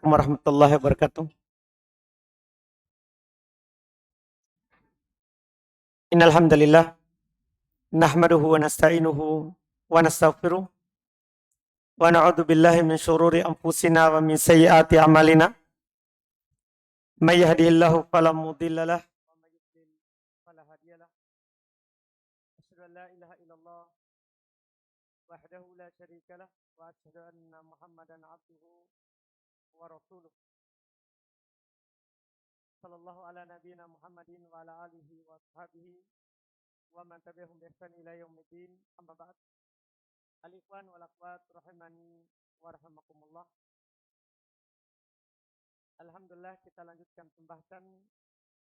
Assalamualaikum warahmatullahi wabarakatuh. Innal hamdalillah nahmaduhu wa nasta'inuhu wa nastaghfiruh wa na'udzu billahi min syururi anfusina wa min sayyiati a'malina. May yahdihillahu fala mudhillalah wa may yudlil fala hadiyalah. Asyhadu an la ilaha illallah wahdahu la syarikalah wa asyhadu anna Muhammadan abduhu wa rasuluh. Sallallahu ala nabiyyina Muhammadin wa ala alihi wa ashabihi wa man tabi'ahum bi ihsan ila yaumiddin. Amma ba'd. Al-ikhwan wal akhwat rahimani wa rahimakumullah. Alhamdulillah, kita lanjutkan pembahasan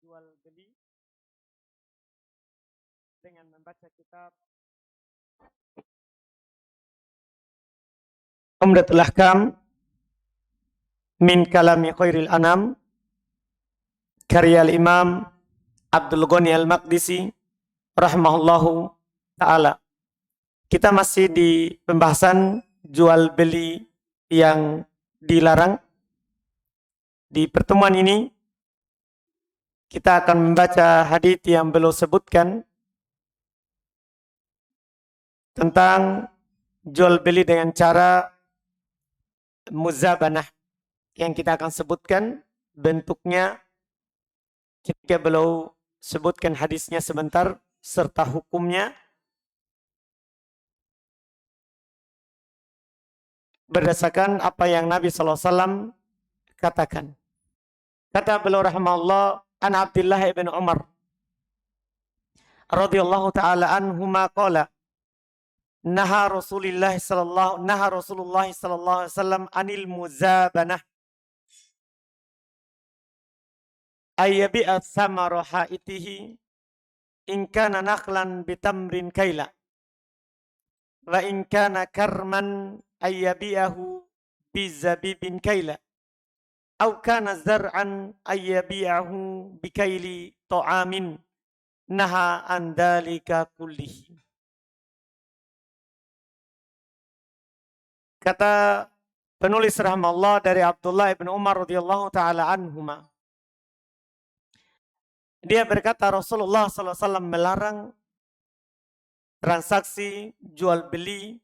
jual beli dengan membaca kitab Umdatul Ahkam min kalami khairil anam karya al-Imam Abdul Ghani al-Maqdisi rahimahullahu ta'ala. Kita masih di pembahasan jual beli yang dilarang. Di pertemuan ini kita akan membaca hadits yang beliau sebutkan tentang jual beli dengan cara muzabanah, yang kita akan sebutkan bentuknya ketika beliau sebutkan hadisnya sebentar serta hukumnya berdasarkan apa yang Nabi SAW katakan. Kata beliau rahimahullah, an Abdullah ibn Umar radhiyallahu ta'ala anhuma qala naha Rasulullah sallallahu alaihi wasallam anil muzabanah ayyabi'a thamara haitihi in kana nakhlan bitamrin kaila wa in kana karman ayyabi'ahu bizabibin kaila aw kana zar'an ayyabi'ahu bikaili ta'amin naha an dzalika kullihi. Kata penulis rahimahullah dari Abdullah bin Umar radhiyallahu taala anhuma, dia berkata Rasulullah SAW melarang transaksi jual beli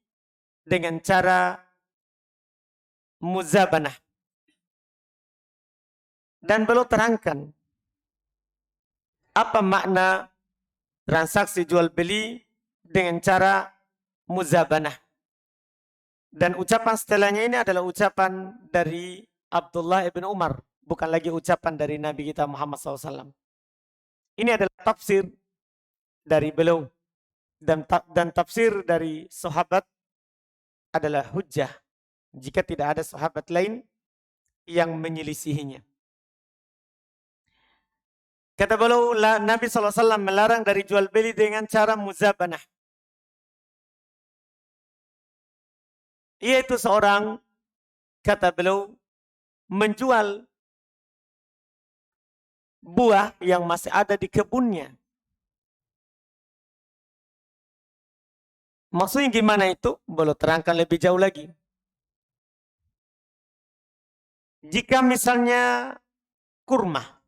dengan cara muzabanah. Dan beliau terangkan apa makna transaksi jual beli dengan cara muzabanah. Dan ucapan setelahnya ini adalah ucapan dari Abdullah ibn Umar, bukan lagi ucapan dari Nabi kita Muhammad SAW. Ini adalah tafsir dari beliau. Dan tafsir dari sahabat adalah hujjah jika tidak ada sahabat lain yang menyelisihinya. Kata beliau, Nabi SAW melarang dari jual beli dengan cara muzabanah. Yaitu seorang, kata beliau, menjual buah yang masih ada di kebunnya. Maksudnya gimana itu? Beliau terangkan lebih jauh lagi. Jika misalnya kurma,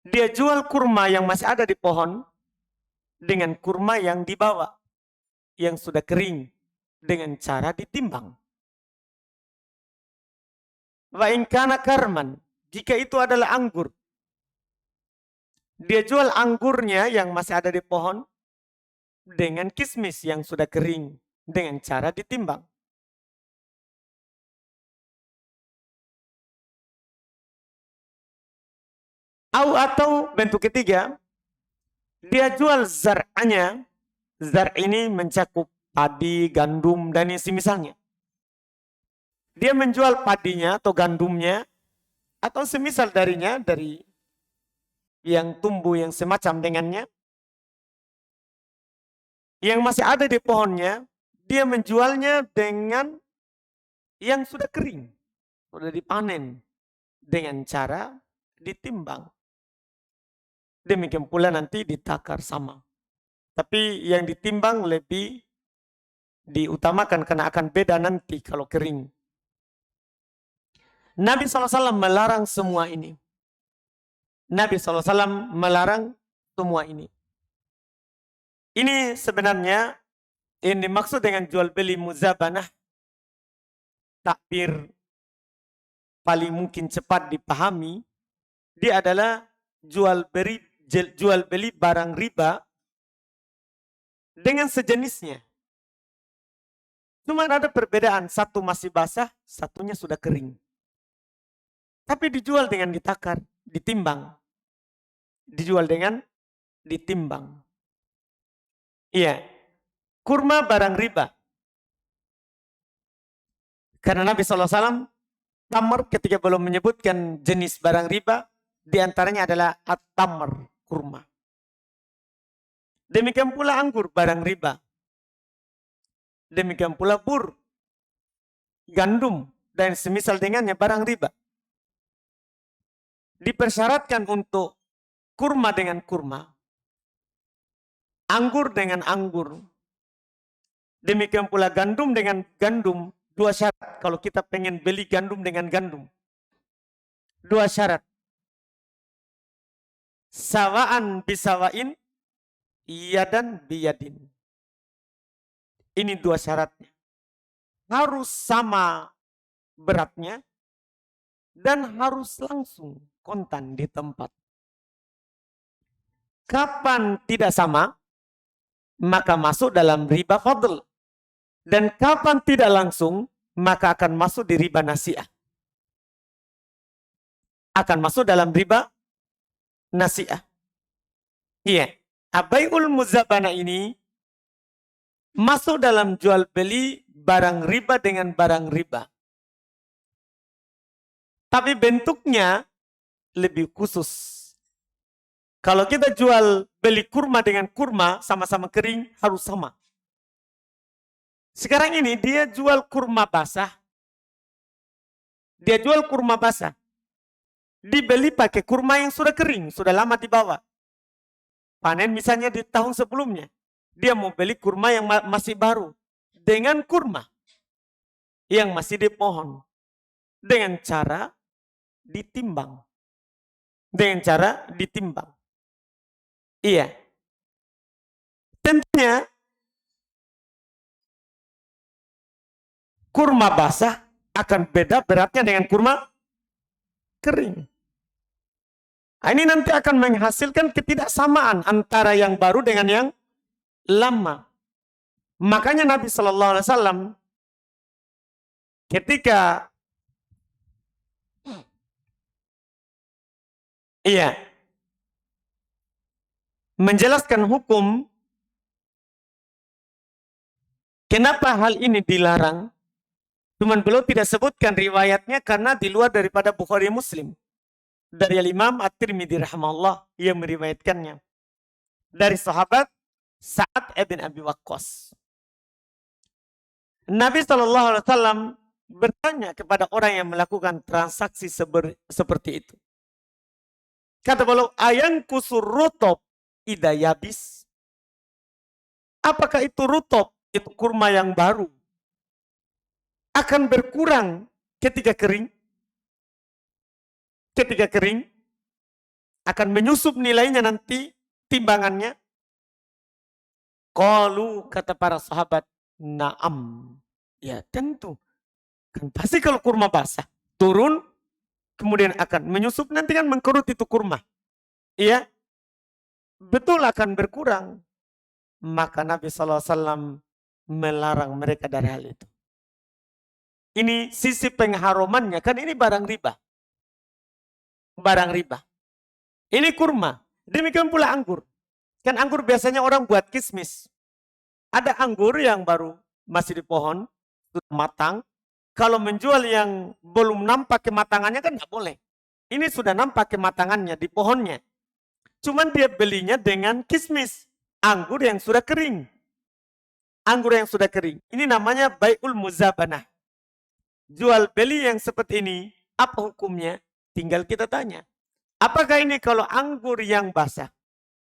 dia jual kurma yang masih ada di pohon dengan kurma yang dibawa, yang sudah kering, dengan cara ditimbang. Wa in kana karman, jika itu adalah anggur, dia jual anggurnya yang masih ada di pohon dengan kismis yang sudah kering, dengan cara ditimbang. Atau bentuk ketiga, dia jual zar'anya. Zar' ini mencakup padi, gandum, dan yang semisalnya. Dia menjual padinya atau gandumnya atau semisal darinya, dari yang tumbuh yang semacam dengannya, yang masih ada di pohonnya, dia menjualnya dengan yang sudah kering, sudah dipanen, dengan cara ditimbang. Demikian pula nanti ditakar sama. Tapi yang ditimbang lebih diutamakan karena akan beda nanti kalau kering. Nabi SAW melarang semua ini. Nabi SAW melarang semua ini. Ini sebenarnya yang dimaksud dengan jual beli muzabanah, takbir paling mungkin cepat dipahami, dia adalah jual beli barang riba dengan sejenisnya. Cuma ada perbedaan, satu masih basah, satunya sudah kering. Tapi dijual dengan ditakar, ditimbang. Dijual dengan ditimbang. Iya. Kurma barang riba. Karena Nabi SAW, tamar ketika belum menyebutkan jenis barang riba, diantaranya adalah at-tamar, kurma. Demikian pula anggur, barang riba. Demikian pula bur, gandum, dan semisal dengannya barang riba. Dipersyaratkan untuk kurma dengan kurma, anggur dengan anggur. Demikian pula gandum dengan gandum, dua syarat. Kalau kita pengen beli gandum dengan gandum, dua syarat. Sawaan bisawain, yadan biyadin. Ini dua syaratnya. Harus sama beratnya dan harus langsung kontan di tempat. Kapan tidak sama, maka masuk dalam riba fadl. Dan kapan tidak langsung, maka akan masuk di riba nasi'ah. Akan masuk dalam riba nasi'ah. Iya. Abai'ul muzabana ini masuk dalam jual beli barang riba dengan barang riba. Tapi bentuknya lebih khusus. Kalau kita jual beli kurma dengan kurma, sama-sama kering, harus sama. Sekarang ini dia jual kurma basah. Dia jual kurma basah. Dibeli pakai kurma yang sudah kering, sudah lama dibawa. Panen misalnya di tahun sebelumnya. Dia mau beli kurma yang masih baru. Dengan kurma yang masih di pohon. Dengan cara ditimbang. Dengan cara ditimbang. Iya. Tentunya kurma basah akan beda beratnya dengan kurma kering. Nah, ini nanti akan menghasilkan ketidaksamaan antara yang baru dengan yang lama. Makanya Nabi Shallallahu Alaihi Wasallam ketika menjelaskan hukum kenapa hal ini dilarang, cuman beliau tidak sebutkan riwayatnya karena di luar daripada Bukhari Muslim. Dari Imam At-Tirmidzi rahimahullah yang meriwayatkannya dari sahabat Sa'ad ibn Abi Waqqas. Nabi SAW bertanya kepada orang yang melakukan transaksi seperti itu. Kata beliau, ayang kusur rutob ida yabis. Apakah itu rutob, itu kurma yang baru, akan berkurang ketika kering? Ketika kering, akan menyusup nilainya nanti, timbangannya. Qalu, kata para sahabat, na'am. Ya tentu. Kan pasti kalau kurma basah, turun, kemudian akan menyusup, nanti kan mengkerut itu kurma. Iya. Betul akan berkurang. Maka Nabi SAW melarang mereka dari hal itu. Ini sisi pengharumannya, kan ini barang riba. Barang riba. Ini kurma. Demikian pula anggur. Kan anggur biasanya orang buat kismis. Ada anggur yang baru masih di pohon, sudah matang. Kalau menjual yang belum nampak kematangannya kan tidak boleh. Ini sudah nampak kematangannya di pohonnya. Cuman dia belinya dengan kismis. Anggur yang sudah kering. Anggur yang sudah kering. Ini namanya bai'ul muzabanah. Jual beli yang seperti ini, apa hukumnya? Tinggal kita tanya. Apakah ini kalau anggur yang basah,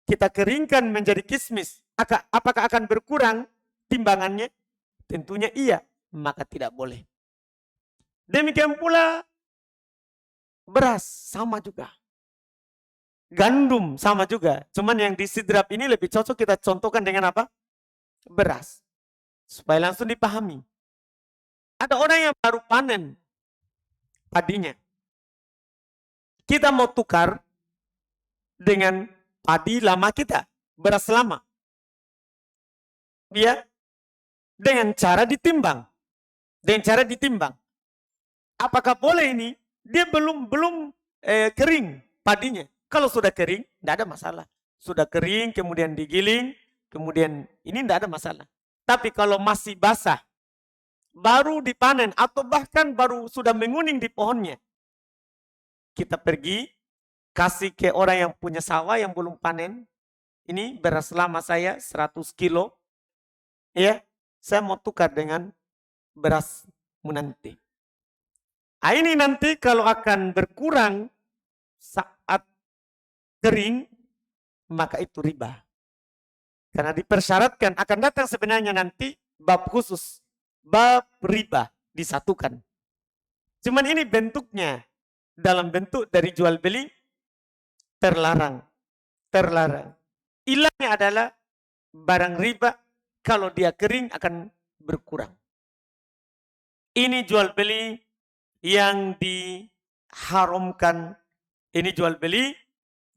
kita keringkan menjadi kismis, apakah akan berkurang timbangannya? Tentunya iya, maka tidak boleh. Demikian pula Beras sama juga. Gandum sama juga. Cuman yang di sidrap ini lebih cocok kita contohkan dengan apa? Beras. Supaya langsung dipahami. Ada orang yang baru panen padinya. Kita mau tukar dengan padi lama kita. Beras lama. Ya, dengan cara ditimbang. Dengan cara ditimbang. Apakah boleh ini? Dia belum kering padinya. Kalau sudah kering, tidak ada masalah. Sudah kering, kemudian digiling, kemudian ini tidak ada masalah. Tapi kalau masih basah, baru dipanen atau bahkan baru sudah menguning di pohonnya, kita pergi kasih ke orang yang punya sawah yang belum panen. Ini beras lama saya 100 kilo. Ya, saya mau tukar dengan beras nanti. Nah, ini nanti kalau akan berkurang saat kering, maka itu riba. Karena dipersyaratkan akan datang sebenarnya nanti bab khusus, bab riba disatukan. Cuman ini bentuknya dalam bentuk dari jual beli terlarang. Terlarang. Ilahnya adalah barang riba kalau dia kering akan berkurang. Ini jual beli yang diharamkan. Ini jual beli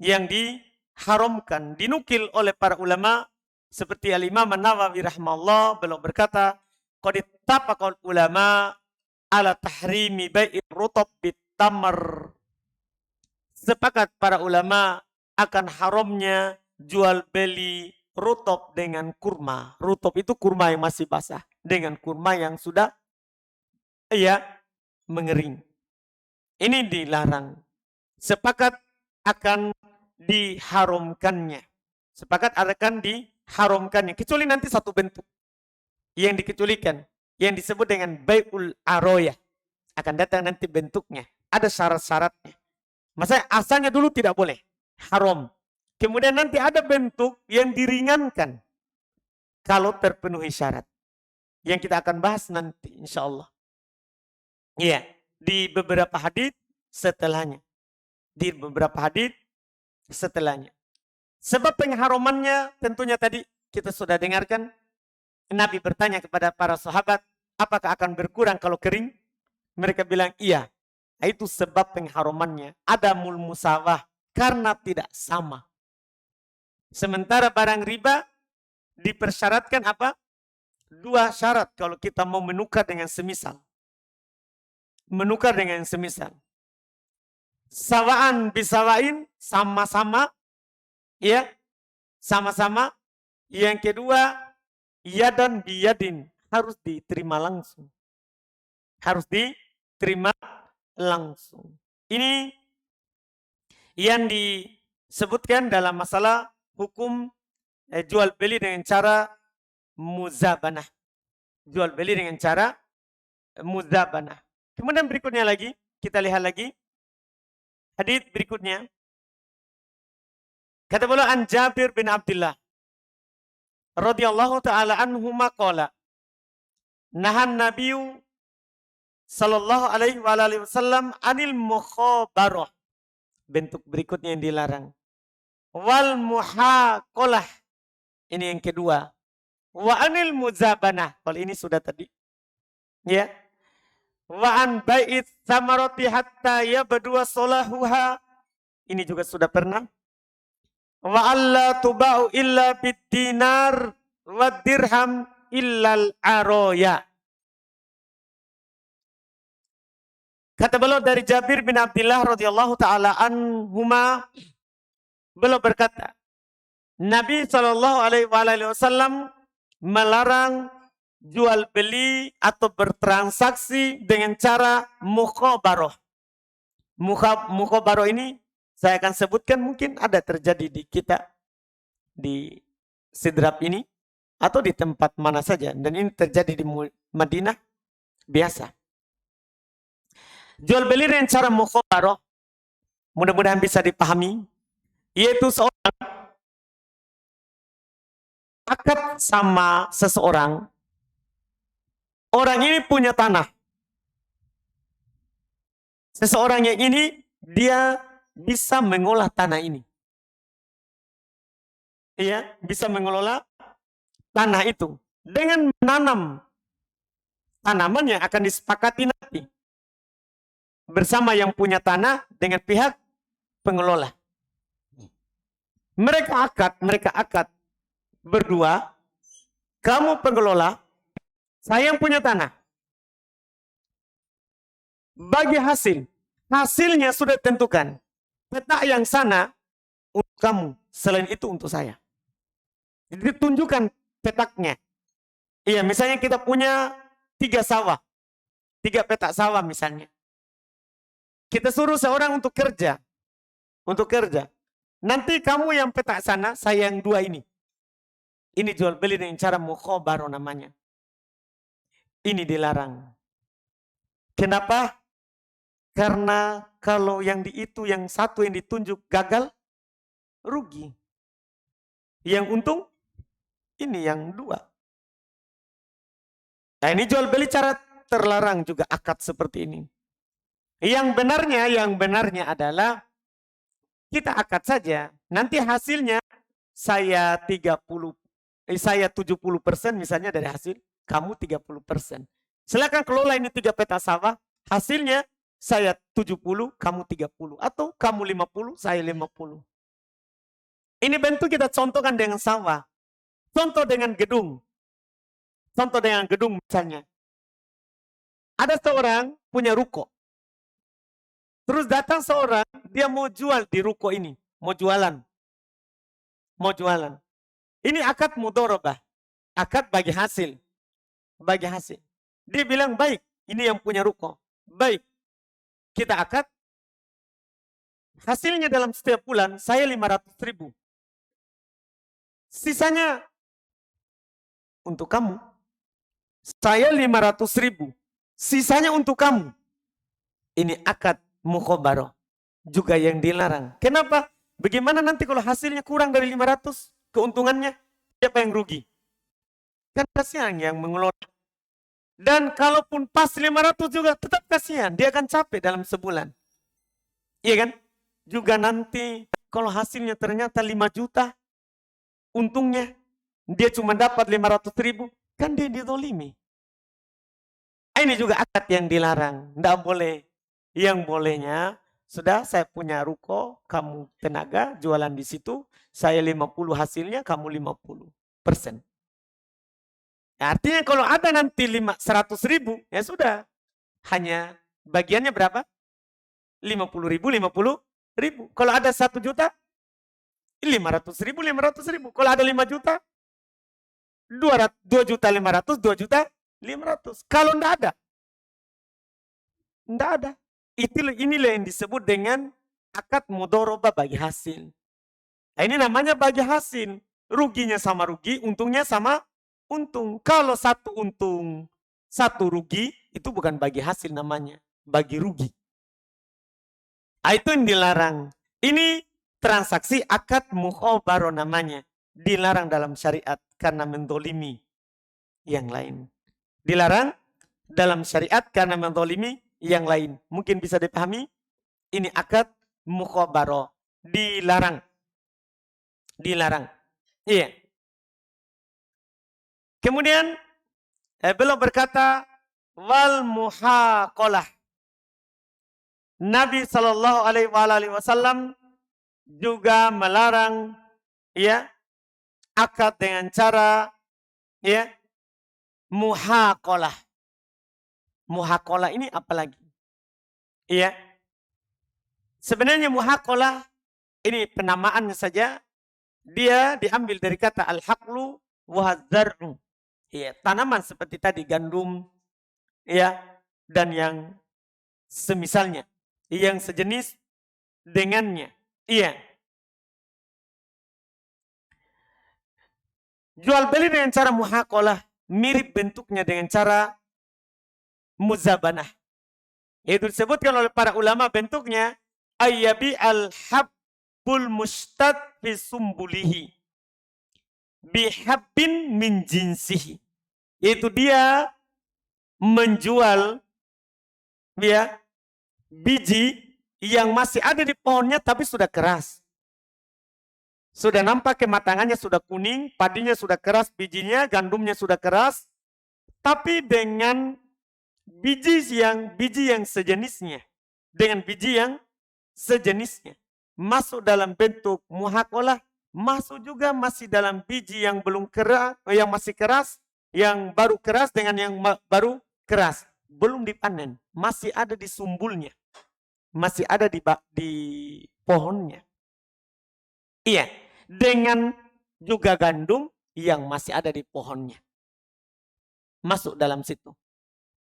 yang diharamkan. Dinukil oleh para ulama seperti Al-Imam An-Nawawi rahimahullah, beliau berkata, qad ittafaqal ulama ala tahrimi bai'ir rutab bitamar. Sepakat para ulama akan haramnya jual beli rutab dengan kurma. Rutab itu kurma yang masih basah dengan kurma yang sudah mengering. Ini dilarang. Sepakat akan diharamkannya. Sepakat akan diharamkannya. Kecuali nanti satu bentuk yang dikecualikan. Yang disebut dengan bai'ul aroya. Akan datang nanti bentuknya. Ada syarat-syaratnya. Maksudnya asalnya dulu tidak boleh. Haram. Kemudian nanti ada bentuk yang diringankan. Kalau terpenuhi syarat. Yang kita akan bahas nanti insya Allah. Iya. Di beberapa hadits setelahnya. Di beberapa hadits setelahnya. Sebab pengharamannya tentunya tadi kita sudah dengarkan. Nabi bertanya kepada para sahabat, apakah akan berkurang kalau kering? Mereka bilang iya. Itu sebab pengharamannya. Adamul musawah. Karena tidak sama. Sementara barang riba dipersyaratkan apa? 2 syarat kalau kita mau menukar dengan semisal. Menukar dengan semisal. Sawaan bisawain, sama-sama. Ya, sama-sama. Yang kedua, yadan biyadin, harus diterima langsung. Harus diterima langsung. Ini yang disebutkan dalam masalah hukum jual beli dengan cara muzabanah. Jual beli dengan cara muzabanah. Kemudian berikutnya lagi, kita lihat lagi. Hadits berikutnya. Kata beliau an Jabir bin Abdullah radhiyallahu taala anhuma qala nahan Nabiyu sallallahu alaihi wasallam anil mukhabarah. Bentuk berikutnya yang dilarang. Wal muhaqalah. Ini yang kedua. Wa anil muzabanah. Kalau ini sudah tadi. Ya. Wa an bai'it samarati hatta yabdua salahuha. Ini juga sudah pernah. Wa alla tuba'u illa bid dinar wa dirham illal aroya. Kata beliau dari Jabir bin Abdullah radhiyallahu taala anhuma, beliau berkata, Nabi sallallahu alaihi wasallam melarang jual beli atau bertransaksi dengan cara mukhabarah. Mukhabarah ini saya akan sebutkan, mungkin ada terjadi di kita di sidrap ini atau di tempat mana saja, dan ini terjadi di Madinah biasa. Jual beli dengan cara mukhabarah mudah-mudahan bisa dipahami, yaitu seorang akad sama seseorang. Orang ini punya tanah. Seseorang yang ini dia bisa mengolah tanah ini. Iya, bisa mengelola tanah itu dengan menanam tanaman yang akan disepakati nanti bersama yang punya tanah dengan pihak pengelola. Mereka akad berdua, kamu pengelola, saya yang punya tanah. Bagi hasilnya sudah ditentukan. Peta yang sana untuk kamu, selain itu untuk saya. Jadi tunjukkan petaknya. Iya, misalnya kita punya 3 sawah. 3 petak sawah misalnya. Kita suruh seorang untuk kerja. Untuk kerja. Nanti kamu yang petak sana, saya yang 2 ini. Ini jual beli dengan cara mukhabarah namanya. Ini dilarang. Kenapa? Karena kalau yang satu yang ditunjuk gagal, rugi. Yang untung, ini yang 2. Nah, ini jual beli cara terlarang juga akad seperti ini. Yang benarnya adalah kita akad saja. Nanti hasilnya saya 70% misalnya dari hasil, kamu 30%. Silakan kelola ini 3 peta sawah, hasilnya saya 70, kamu 30. Atau kamu 50, saya 50. Ini bentuk kita contohkan dengan sawah. Contoh dengan gedung. Contoh dengan gedung misalnya. Ada seorang punya ruko. Terus datang seorang, dia mau jual di ruko ini. Mau jualan. Ini akad mudharabah. Akad bagi hasil. Dia bilang, baik, ini yang punya ruko. Baik, kita akad. Hasilnya dalam setiap bulan, saya 500.000. Sisanya untuk kamu. Saya 500.000. Sisanya untuk kamu. Ini akad mukhabarah. Juga yang dilarang. Kenapa? Bagaimana nanti kalau hasilnya kurang dari 500? Keuntungannya, siapa yang rugi? Kan kasihan yang mengelola. Dan kalaupun pas 500 juga tetap kasihan. Dia akan capek dalam sebulan. Iya kan? Juga nanti kalau hasilnya ternyata 5 juta. Untungnya dia cuma dapat 500.000. Kan dia dizolimi. Ini juga akad yang dilarang. Tidak boleh. Yang bolehnya, sudah saya punya ruko, kamu tenaga, jualan di situ, saya 50 hasilnya, kamu 50%. Ya, artinya kalau ada nanti 100.000, ya sudah. Hanya bagiannya berapa? 50.000. Kalau ada 1 juta, 500.000. Kalau ada 5 juta, 2.500.000, 2.500.000. Kalau tidak ada. Inilah yang disebut dengan akad mudharabah bagi hasil. Nah, ini namanya bagi hasil. Ruginya sama rugi, untungnya sama untung. Kalau satu untung, satu rugi, itu bukan bagi hasil namanya. Bagi rugi. Nah, itu yang dilarang. Ini transaksi akad mukhabarah namanya. Dilarang dalam syariat karena mendolimi yang lain. Dilarang dalam syariat karena mendolimi yang lain. Mungkin bisa dipahami? Ini akad mukhabarah. Dilarang. Iya. Kemudian beliau berkata, wal muhaqalah. Nabi Shallallahu Alaihi Wasallam juga melarang, ya, akad dengan cara, ya, muhaqalah. Muhaqalah ini apa lagi? Iya. Sebenarnya muhaqalah ini penamaannya saja. Dia diambil dari kata al-haqlu wa dzar'u. Iya, tanaman seperti tadi gandum, ya, dan yang semisalnya, yang sejenis dengannya. Iya. Jual beli dengan cara muhaqalah mirip bentuknya dengan cara muzabanah. Itu disebutkan oleh para ulama bentuknya ayyabi al-habbul mustad fi sumbulihi bihabbin min jinsihi. Itu dia menjual, ya, biji yang masih ada di pohonnya tapi sudah keras. Sudah nampak kematangannya sudah kuning, padinya sudah keras, bijinya, gandumnya sudah keras, tapi dengan biji yang sejenisnya, dengan biji yang sejenisnya, masuk dalam bentuk muhakolah, masuk juga masih dalam biji yang belum keras, yang masih keras, yang baru keras dengan yang baru keras, belum dipanen, masih ada di sumbulnya, masih ada di pohonnya. Iya, dengan juga gandum yang masih ada di pohonnya. Masuk dalam situ.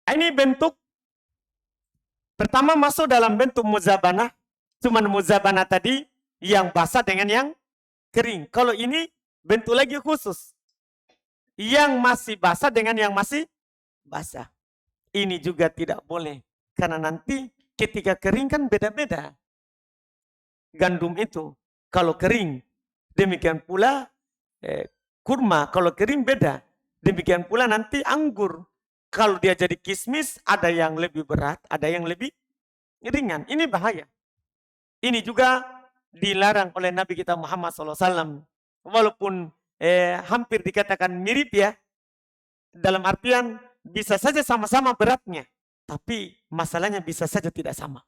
Ini bentuk pertama masuk dalam bentuk muzabanah. Cuman muzabanah tadi yang basah dengan yang kering. Kalau ini bentuk lagi khusus. Yang masih basah dengan yang masih basah. Ini juga tidak boleh. Karena nanti ketika kering kan beda-beda. Gandum itu. Kalau kering, demikian pula kurma. Kalau kering beda. Demikian pula nanti anggur. Kalau dia jadi kismis, ada yang lebih berat, ada yang lebih ringan. Ini bahaya. Ini juga dilarang oleh Nabi kita Muhammad SAW. Walaupun hampir dikatakan mirip ya. Dalam artian bisa saja sama-sama beratnya. Tapi masalahnya bisa saja tidak sama.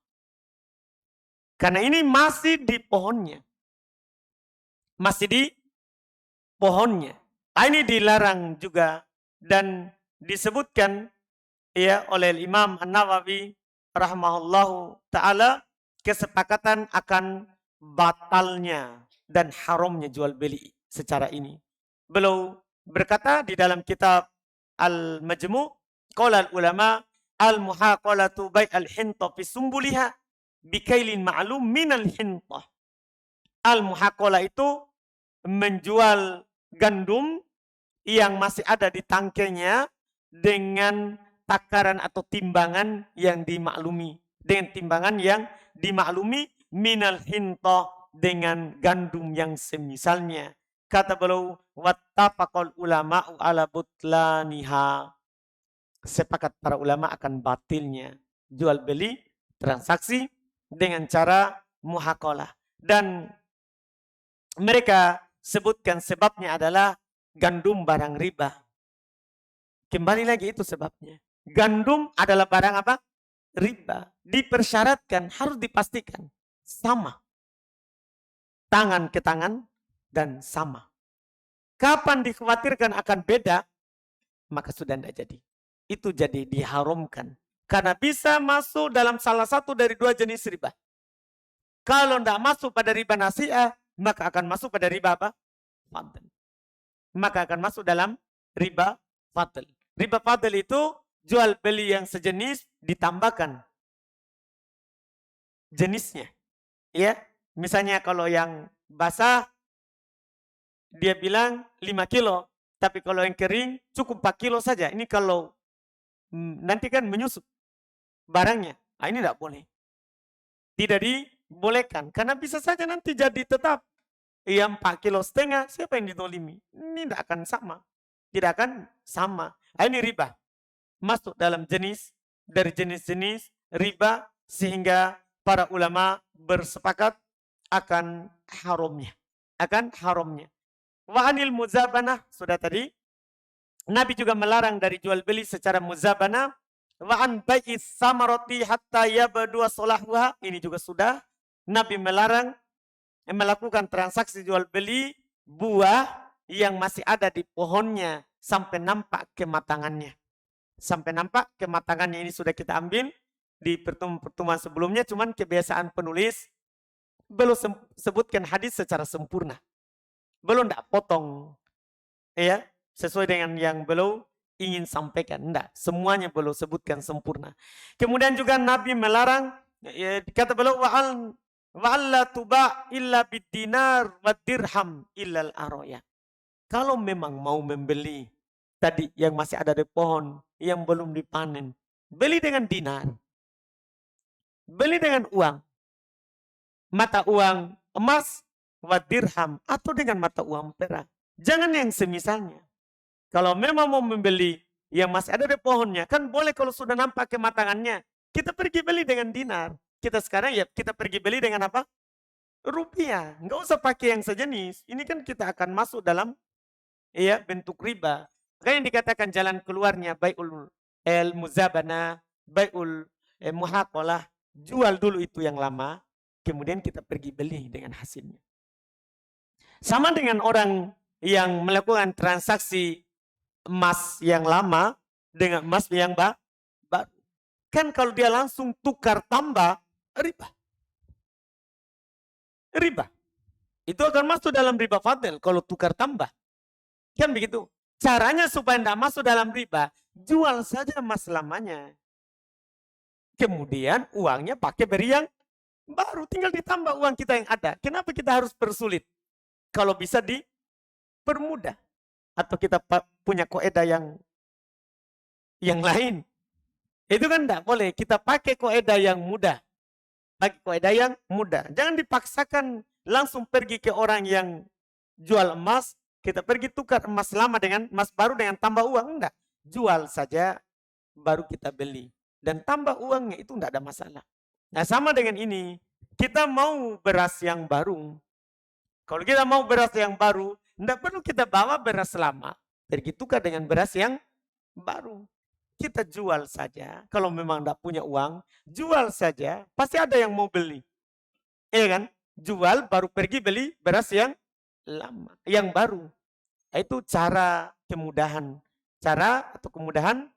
Karena ini masih di pohonnya. Masih di pohonnya. Ini dilarang juga. Dan disebutkan ya oleh Imam An-Nawawi rahimahullahu ta'ala kesepakatan akan batalnya dan haramnya jual beli secara ini. Beliau berkata di dalam kitab Al-Majmu' qala al-ulama al-muhaqalatu bai' al-hinta fi sumbuliha bikailin ma'lum minal hintah. Al-muhaqalah itu menjual gandum yang masih ada di tangkainya dengan takaran atau timbangan yang dimaklumi. Dengan timbangan yang dimaklumi minal hintah dengan gandum yang semisalnya. Kata beliau, wattafaqal ulama'u ala butlaniha. Sepakat para ulama akan batilnya jual beli transaksi dengan cara muhaqalah. Dan mereka sebutkan sebabnya adalah gandum barang riba. Kembali lagi itu sebabnya. Gandum adalah barang apa? Riba. Dipersyaratkan, harus dipastikan. Sama. Tangan ke tangan dan sama. Kapan dikhawatirkan akan beda, maka sudah tidak jadi. Itu jadi diharamkan. Karena bisa masuk dalam salah satu dari dua jenis riba. Kalau tidak masuk pada riba nasi'ah, maka akan masuk pada riba apa? Fadl. Maka akan masuk dalam riba fadl. Riba fadl itu jual beli yang sejenis ditambahkan jenisnya. Ya, misalnya kalau yang basah dia bilang 5 kilo, tapi kalau yang kering cukup 4 kilo saja. Ini kalau nanti kan menyusup barangnya. Nah, ini tidak boleh. Tidak dibolehkan. Karena bisa saja nanti jadi tetap. Yang 4,5 kilo, siapa yang ditolimi? Ini tidak akan sama. Tidak akan sama. Nah, ini riba. Masuk dalam jenis, dari jenis-jenis riba, sehingga para ulama bersepakat akan haramnya. Akan haramnya. Wa anil muzabanah, sudah tadi. Nabi juga melarang dari jual beli secara muzabanah. Wa an bai'is samarati hatta yabdu salahuha. Ini juga sudah. Nabi melarang melakukan transaksi jual beli buah yang masih ada di pohonnya sampai nampak kematangannya. Sampai nampak kematangannya. Ini sudah kita ambil di pertemuan sebelumnya. Cuman kebiasaan penulis belum sebutkan hadis secara sempurna. Belum tidak potong. Ya, sesuai dengan yang belum ingin sampaikan. Tidak, semuanya belum sebutkan sempurna. Kemudian juga Nabi melarang, kata beliau, wa'alla tuba illa bid-dinar wa dirham illal aroya. Kalau memang mau membeli tadi yang masih ada di pohon, yang belum dipanen, beli dengan dinar. Beli dengan uang. Mata uang emas wa dirham, atau dengan mata uang perak. Jangan yang semisalnya. Kalau memang mau membeli yang masih ada di pohonnya, kan boleh kalau sudah nampak kematangannya. Kita pergi beli dengan dinar. kita sekarang ya kita pergi beli dengan apa? Rupiah. Nggak usah pakai yang sejenis. Ini kan kita akan masuk dalam ya bentuk riba. Makanya yang dikatakan jalan keluarnya bai'ul muzabana, bai'ul muhaqalah. Jual dulu itu yang lama, kemudian kita pergi beli dengan hasilnya. Sama dengan orang yang melakukan transaksi emas yang lama dengan emas yang baru. Kan kalau dia langsung tukar tambah, riba. Riba. Itu akan masuk dalam riba fadil kalau tukar tambah. Kan begitu. Caranya supaya tidak masuk dalam riba, jual saja emas lamanya. Kemudian uangnya pakai beri yang baru, tinggal ditambah uang kita yang ada. Kenapa kita harus persulit? Kalau bisa dipermudah. Atau kita punya kaidah yang lain. Itu kan tidak boleh. Kita pakai kaidah yang mudah. Pakai kaidah yang mudah. Jangan dipaksakan langsung pergi ke orang yang jual emas. Kita pergi tukar emas lama dengan emas baru dengan tambah uang. Enggak. Jual saja baru kita beli. Dan tambah uangnya itu enggak ada masalah. Nah sama dengan ini. Kita mau beras yang baru. Kalau kita mau beras yang baru. Enggak perlu kita bawa beras lama. Pergi tukar dengan beras yang baru. Kita jual saja. Kalau memang enggak punya uang. Jual saja. Pasti ada yang mau beli. Iya kan? Jual baru pergi beli beras yang lama. Yang baru. Itu cara kemudahan. Cara atau kemudahan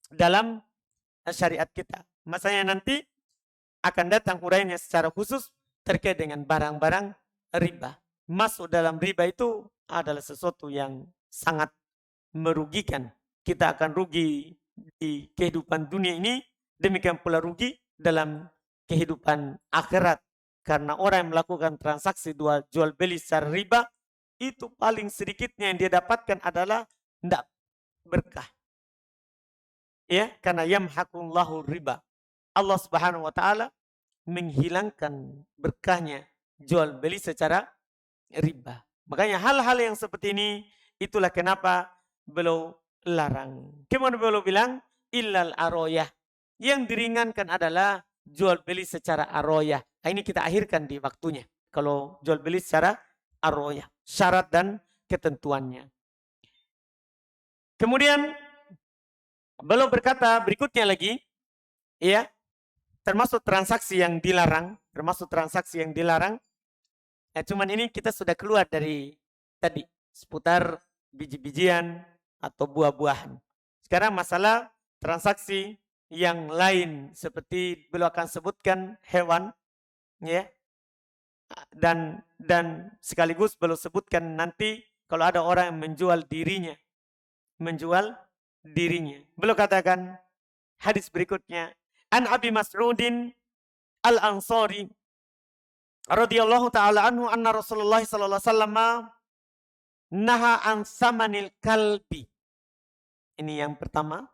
dalam syariat kita. Masanya nanti akan datang uraiannya secara khusus terkait dengan barang-barang riba. Masuk dalam riba itu adalah sesuatu yang sangat merugikan. Kita akan rugi di kehidupan dunia ini, demikian pula rugi dalam kehidupan akhirat. Karena orang yang melakukan transaksi jual beli secara riba, itu paling sedikitnya yang dia dapatkan adalah tidak berkah. Ya, karena yamhaqullahu riba. Allah Subhanahu wa taala menghilangkan berkahnya jual beli secara riba. Makanya hal-hal yang seperti ini itulah kenapa beliau larang. Kemudian beliau bilang illal aroyah. Yang diringankan adalah jual beli secara aroyah. Nah, ini kita akhirkan di waktunya. Kalau jual beli secara aroyah, syarat dan ketentuannya. Kemudian beliau berkata berikutnya lagi, ya, termasuk transaksi yang dilarang, cuman ini kita sudah keluar dari tadi seputar biji-bijian atau buah-buahan. Sekarang masalah transaksi yang lain seperti beliau akan sebutkan hewan, ya, dan sekaligus beliau sebutkan nanti kalau ada orang yang menjual dirinya. Beliau katakan hadis berikutnya, an Abi Mas'udin Al-Ansari radhiyallahu taala anhu anna Rasulullah sallallahu alaihi wasallam naha an samanil kalbi. Ini yang pertama.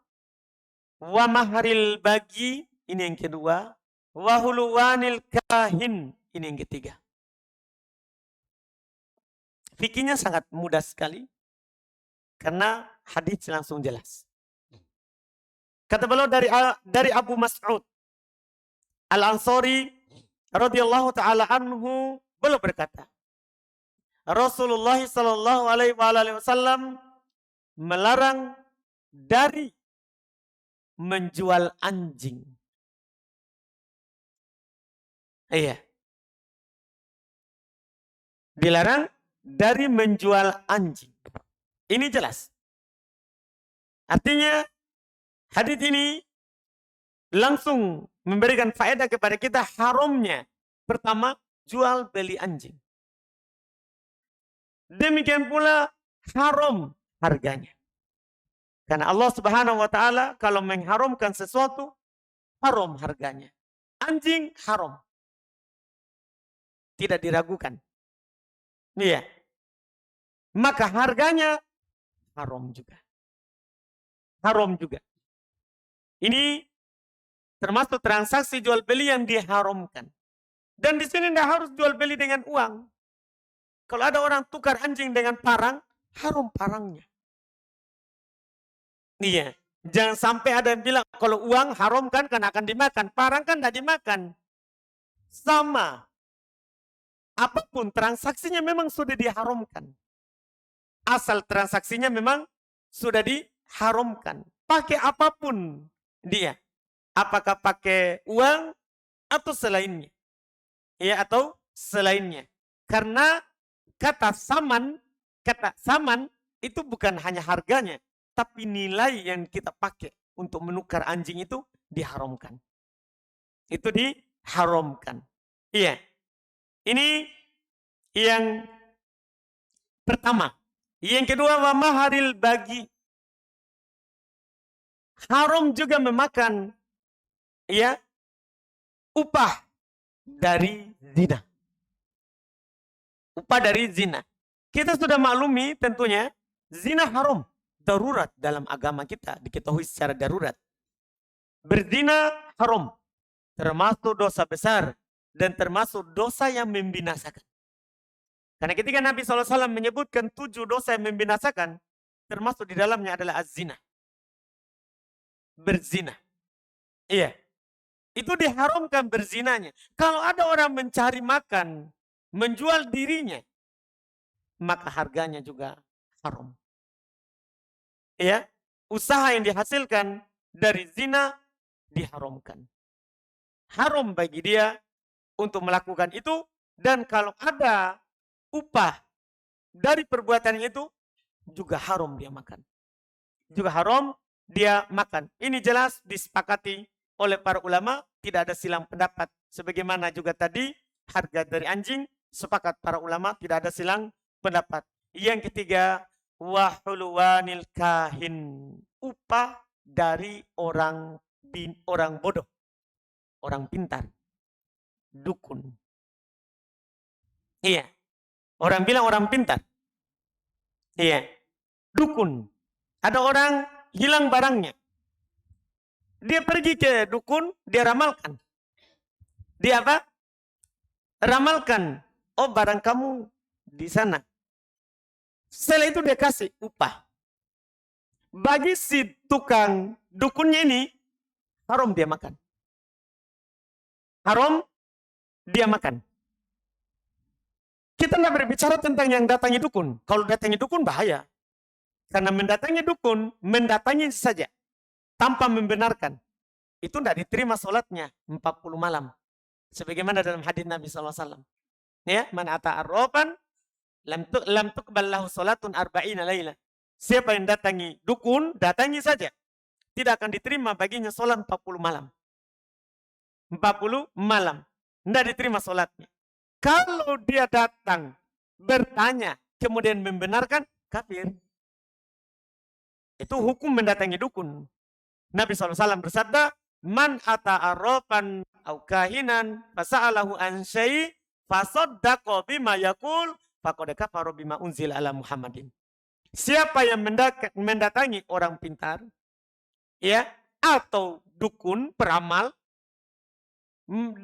Wa mahril bagi, ini yang kedua. Wa huluwanil kahin, ini yang ketiga. Fikihnya sangat mudah sekali. Karena hadis langsung jelas. Kata beliau dari Abu Mas'ud Al-Ansari radhiyallahu taala anhu, beliau berkata, Rasulullah sallallahu alaihi wasallam melarang dari menjual anjing. Iya. Dilarang dari menjual anjing. Ini jelas. Artinya hadis ini langsung memberikan faedah kepada kita haramnya. Pertama, jual beli anjing. Demikian pula haram harganya. Karena Allah Subhanahu wa taala kalau mengharamkan sesuatu, haram harganya. Anjing haram. Tidak diragukan. Iya. Maka harganya haram juga. Haram juga. Ini termasuk transaksi jual beli yang diharamkan. Dan di sini tidak harus jual beli dengan uang. Kalau ada orang tukar anjing dengan parang, haram parangnya. Iya. Jangan sampai ada yang bilang, kalau uang haram kan karena akan dimakan. Barang kan tidak dimakan. Sama. Apapun transaksinya memang sudah diharamkan. Asal transaksinya memang sudah diharamkan. Pakai apapun dia. Apakah pakai uang atau selainnya. Ya, atau selainnya. Karena kata saman itu bukan hanya harganya, tapi nilai yang kita pakai untuk menukar anjing itu diharamkan. Itu diharamkan. Iya. Ini yang pertama. Yang kedua, wa maharil bagi. Haram juga memakan ya upah dari zina. Upah dari zina. Kita sudah maklumi tentunya zina haram. Darurat dalam agama kita. Diketahui secara darurat. Berzina haram. Termasuk dosa besar. Dan termasuk dosa yang membinasakan. Karena ketika Nabi SAW menyebutkan 7 dosa yang membinasakan. Termasuk di dalamnya adalah az-zina. Berzina. Iya. Itu diharamkan berzinanya. Kalau ada orang mencari makan. Menjual dirinya. Maka harganya juga haram. Ya, usaha yang dihasilkan dari zina diharamkan. Haram bagi dia untuk melakukan itu, dan kalau ada upah dari perbuatan itu juga haram dia makan. Juga haram dia makan. Ini jelas disepakati oleh para ulama, tidak ada silang pendapat. Sebagaimana juga tadi harga dari anjing, sepakat para ulama tidak ada silang pendapat. Yang ketiga, wahulwanil kahin, upah dari orang bodoh, orang pintar, dukun. Iya, orang bilang orang pintar. Iya, dukun. Ada orang hilang barangnya, dia pergi ke dukun, dia ramalkan. Dia apa? Ramalkan. Oh, barang kamu di sana. Setelah itu dia kasih upah. Bagi si tukang dukunnya ini, haram dia makan. Haram dia makan. Kita tidak berbicara tentang yang datangi dukun. Kalau datangi dukun bahaya. Karena mendatangi dukun, mendatangi saja. Tanpa membenarkan. Itu tidak diterima sholatnya 40 malam. Sebagaimana dalam hadis Nabi SAW. Ya, man ata arrofan, lam tuqbal lahu sholatun arba'ina layla. Siapa yang datangi dukun, datangi saja. Tidak akan diterima baginya sholat 40 malam. 40 malam. Tidak diterima sholatnya. Kalau dia datang, bertanya, kemudian membenarkan, kafir. Itu hukum mendatangi dukun. Nabi SAW bersabda, man ata arrofan au kahinan fasa'alahu an syai' fasaddaqa bima yaqul faqad kafara bima unzila ala Muhammadin. Siapa yang mendatangi orang pintar, ya, atau dukun, peramal,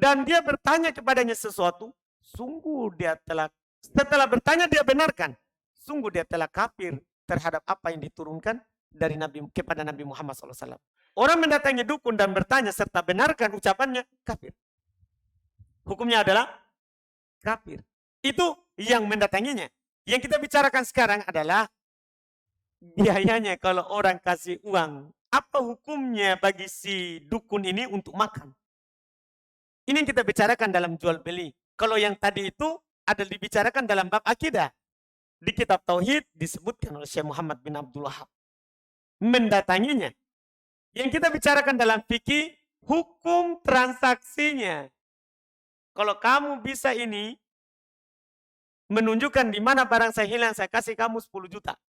dan dia bertanya kepadanya sesuatu, sungguh dia telah, setelah bertanya dia benarkan, sungguh dia telah kafir terhadap apa yang diturunkan dari Nabi kepada Nabi Muhammad SAW. Orang mendatangi dukun dan bertanya serta benarkan ucapannya, kafir. Hukumnya adalah kafir. Itu yang mendatanginya. Yang kita bicarakan sekarang adalah biayanya. Kalau orang kasih uang, apa hukumnya bagi si dukun ini untuk makan? Ini yang kita bicarakan dalam jual beli. Kalau yang tadi itu ada dibicarakan dalam bab akidah. Di kitab Tauhid disebutkan oleh Syekh Muhammad bin Abdul Wahab. Mendatanginya. Yang kita bicarakan dalam fikih, hukum transaksinya. Kalau kamu bisa ini, menunjukkan di mana barang saya hilang, saya kasih kamu 10 juta.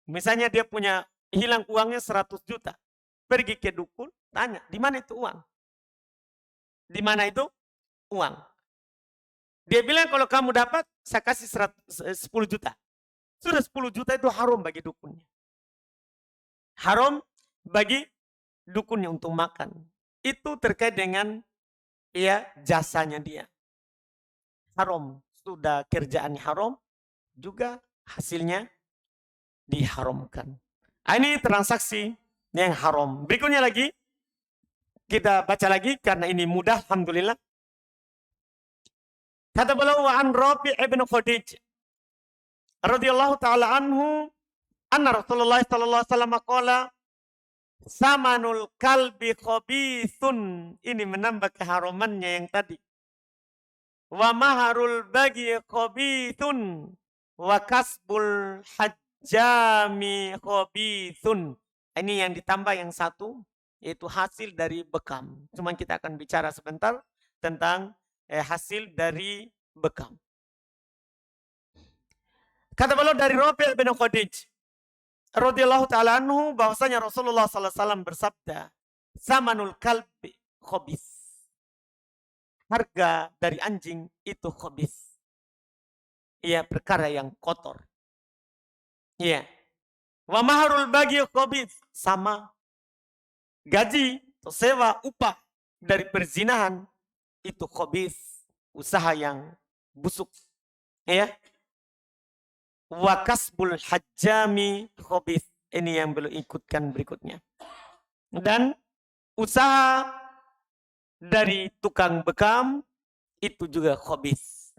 Misalnya dia punya hilang uangnya 100 juta. Pergi ke dukun, tanya, di mana itu uang? Di mana itu uang? Dia bilang kalau kamu dapat, saya kasih 10 juta. Sudah 10 juta itu haram bagi dukunnya. Haram bagi dukunnya untuk makan. Itu terkait dengan ya jasanya dia. Haram. Sudah kerjaannya haram, juga hasilnya diharamkan. Ini transaksi yang haram. Berikutnya lagi, kita baca lagi karena ini mudah, alhamdulillah. Kata beliau an Rafi' ibn Khadij radhiyallahu taala anhu anna Rasulullah sallallahu alaihi wasallam qala samanul kalbi khabithun. Ini menambah keharamannya yang tadi. Wa maharul bagi khabithun wa kasbul hajjami khabithun. Ini yang ditambah yang satu, yaitu hasil dari bekam. Cuma kita akan bicara sebentar tentang hasil dari bekam. Kata beliau dari Rafi' bin Khadij radhiyallahu taala anhu bahwasanya Rasulullah sallallahu alaihi wasallam bersabda, "Samanul kalbi khabith." Harga dari anjing itu khabith. Ia perkara yang kotor. Iya. Wa maharul bagi khabith, sama gaji atau sewa upah dari perzinahan itu khabith, usaha yang busuk. Ya. Wa kasbul hajjami khabith. Ini yang belum ikutkan berikutnya. Dan usaha dari tukang bekam itu juga khabith.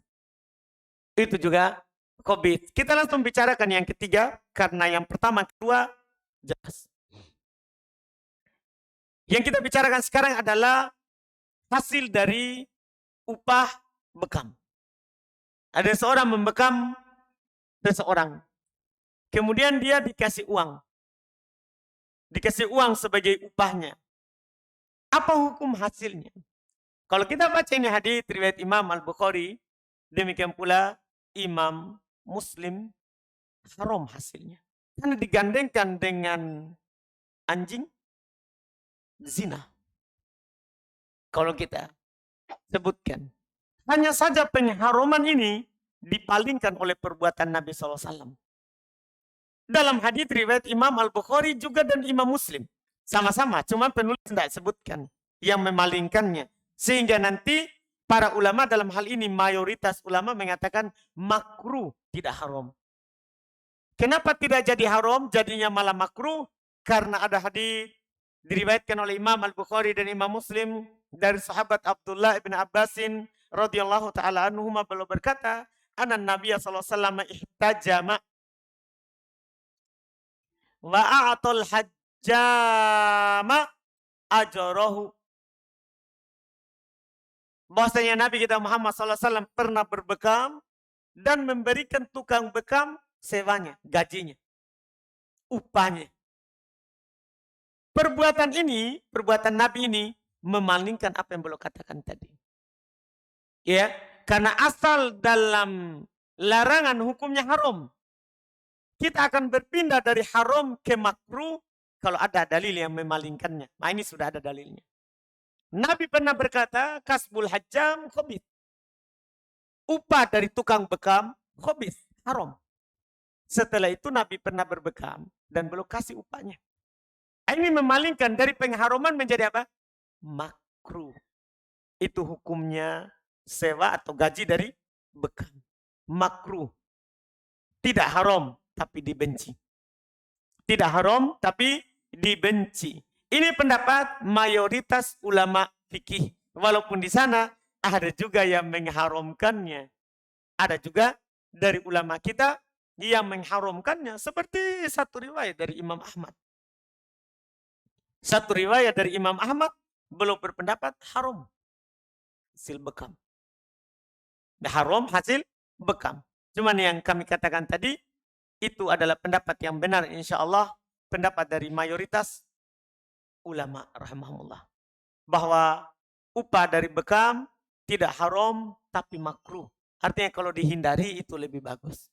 Itu juga khabith. Kita langsung bicarakan yang ketiga karena yang pertama kedua jelas. Yang kita bicarakan sekarang adalah hasil dari upah bekam. Ada seorang membekam seseorang. Kemudian dia dikasih uang. Dikasih uang sebagai upahnya. Apa hukum hasilnya? Kalau kita baca ini hadis riwayat Imam Al-Bukhari, demikian pula Imam Muslim, haram hasilnya. Karena digandengkan dengan anjing, zina. Kalau kita sebutkan. Hanya saja pengharaman ini dipalingkan oleh perbuatan Nabi SAW. Dalam hadis riwayat Imam Al-Bukhari juga dan Imam Muslim. Sama-sama, cuma penulis tidak sebutkan yang memalingkannya. Sehingga nanti para ulama dalam hal ini, mayoritas ulama mengatakan makruh, tidak haram. Kenapa tidak jadi haram, jadinya malah makruh? Karena ada hadis diriwayatkan oleh Imam Al-Bukhari dan Imam Muslim dari sahabat Abdullah ibn Abbasin radhiyallahu ta'ala anhuma beliau berkata, anan Nabiya sallallahu alaihi wasallam ihtajama wa a'atul hajjama ajrahu. Bahwasanya Nabi kita Muhammad sallallahu alaihi wasallam pernah berbekam dan memberikan tukang bekam sewanya, gajinya, upahnya. Perbuatan ini, perbuatan Nabi ini memalingkan apa yang beliau katakan tadi. Ya, karena asal dalam larangan hukumnya haram. Kita akan berpindah dari haram ke makruh kalau ada dalil yang memalingkannya. Nah, ini sudah ada dalilnya. Nabi pernah berkata, kasbul hajjam khabith. Upah dari tukang bekam khabith, haram. Setelah itu Nabi pernah berbekam dan belum kasih upahnya. Ini memalingkan dari pengharaman menjadi apa? Makruh. Itu hukumnya sewa atau gaji dari bekam. Makruh. Tidak haram, tapi dibenci. Tidak haram, tapi dibenci. Ini pendapat mayoritas ulama fikih. Walaupun di sana ada juga yang mengharamkannya. Ada juga dari ulama kita yang mengharamkannya. Seperti satu riwayat dari Imam Ahmad. Satu riwayat dari Imam Ahmad belum berpendapat haram hasil bekam. Haram hasil bekam. Cuman yang kami katakan tadi itu adalah pendapat yang benar insya Allah, pendapat dari mayoritas ulama rahimahumullah, bahwa upah dari bekam tidak haram tapi makruh. Artinya kalau dihindari itu lebih bagus.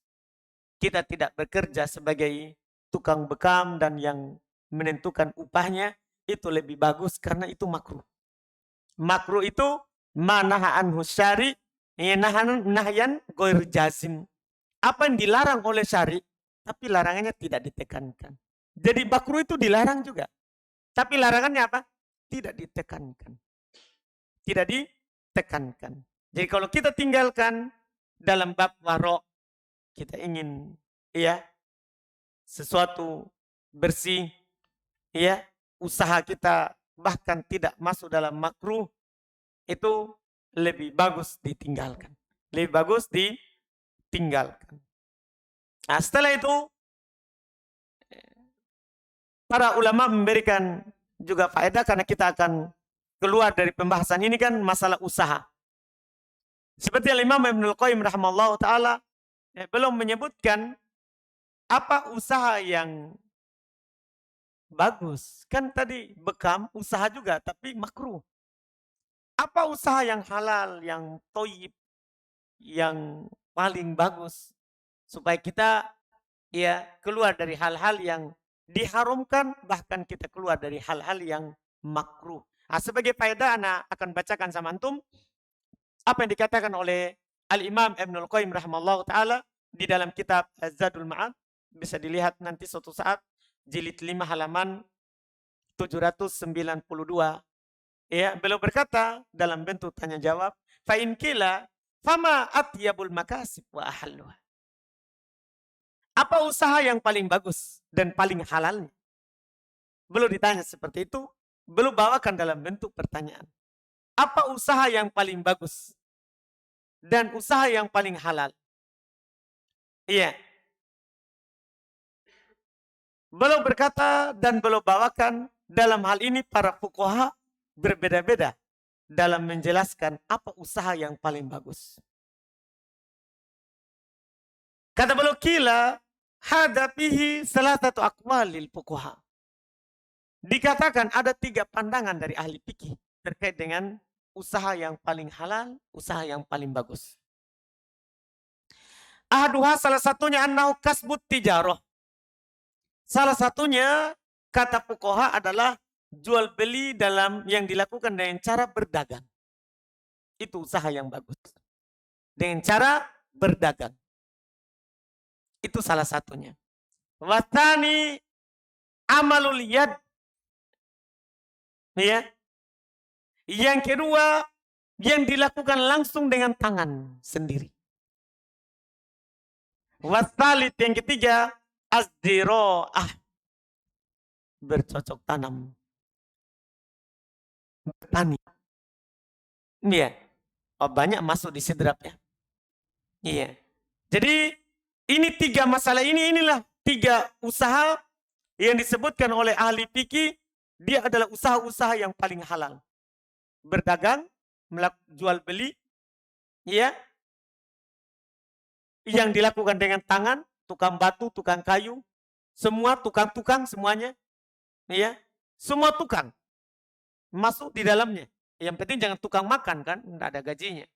Kita tidak bekerja sebagai tukang bekam dan yang menentukan upahnya itu lebih bagus karena itu makruh. Makruh itu manaha anhu syari nahyan ghair jazim. Apa yang dilarang oleh syari tapi larangannya tidak ditekankan. Jadi makruh itu dilarang juga. Tapi larangannya apa? Tidak ditekankan. Tidak ditekankan. Jadi kalau kita tinggalkan dalam bab warok, kita ingin ya sesuatu bersih, ya usaha kita bahkan tidak masuk dalam makruh, itu lebih bagus ditinggalkan. Lebih bagus ditinggalkan. Nah, setelah itu para ulama memberikan juga faedah, karena kita akan keluar dari pembahasan ini kan masalah usaha. Seperti Imam Ibnul Qayyim rahimahullah ta'ala belum menyebutkan apa usaha yang bagus. Kan tadi bekam usaha juga tapi makruh. Apa usaha yang halal, yang thayyib, yang paling bagus supaya kita ya keluar dari hal-hal yang diharamkan, bahkan kita keluar dari hal-hal yang makruh. Nah, sebagai faedah ana akan bacakan sama antum apa yang dikatakan oleh Al-Imam Ibnul Qayyim rahimahullah ta'ala di dalam kitab Zadul Ma'ad. Bisa dilihat nanti suatu saat jilid 5 halaman 792. Ya, beliau berkata dalam bentuk tanya jawab, fa in qila fama atyabul makasib wa ahalluha. Apa usaha yang paling bagus dan paling halalnya? Beliau ditanya seperti itu, beliau bawakan dalam bentuk pertanyaan. Apa usaha yang paling bagus dan usaha yang paling halal? Iya. Beliau berkata dan beliau bawakan dalam hal ini para fuqaha berbeda-beda dalam menjelaskan apa usaha yang paling bagus. Kata beliau, kila hadapihi salatatu aqwalil fuqaha. Dikatakan ada 3 pandangan dari ahli fikih terkait dengan usaha yang paling halal, usaha yang paling bagus. Ahaduha, salah satunya annahu kasbut tijarah. Salah satunya kata fuqaha adalah jual beli dalam yang dilakukan dengan cara berdagang. Itu usaha yang bagus. Dengan cara berdagang. Itu salah satunya. Watani amalul yad. Ya. Yang kedua, yang dilakukan langsung dengan tangan sendiri. Wasalit, yang ketiga, azdiro'ah. Bercocok tanam. Bertani. Iya. Oh, banyak masuk di sidrap ya. Iya. Jadi ini 3 masalah inilah 3 usaha yang disebutkan oleh ahli fikih. Dia adalah usaha-usaha yang paling halal. Berdagang, jual beli, ya, yang dilakukan dengan tangan, tukang batu, tukang kayu, semua tukang-tukang semuanya, ya, semua tukang masuk di dalamnya. Yang penting jangan tukang makan kan, tidak ada gajinya.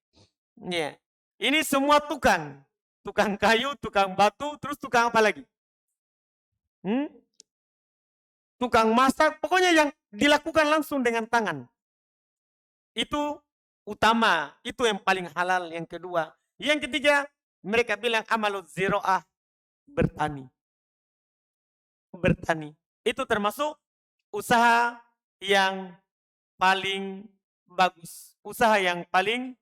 Ya, ini semua tukang kayu, tukang batu, terus tukang apa lagi? Tukang masak, pokoknya yang dilakukan langsung dengan tangan. Itu utama, itu yang paling halal. Yang kedua, yang ketiga, mereka bilang amalul ziro'ah, bertani. Bertani. Itu termasuk usaha yang paling bagus. Usaha yang paling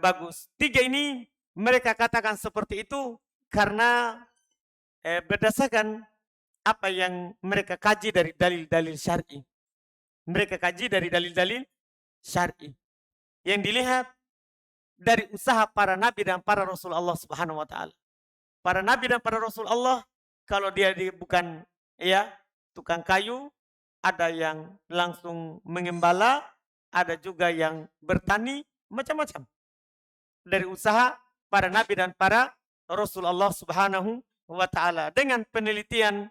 bagus. 3 ini mereka katakan seperti itu karena berdasarkan apa yang mereka kaji dari dalil-dalil syar'i. Mereka kaji dari dalil-dalil syar'i. Yang dilihat dari usaha para nabi dan para rasul Allah Subhanahu wa taala. Para nabi dan para rasul Allah, kalau dia bukan ya tukang kayu, ada yang langsung mengembala, ada juga yang bertani, macam-macam. Dari usaha para nabi dan para rasul Allah Subhanahu wa taala, dengan penelitian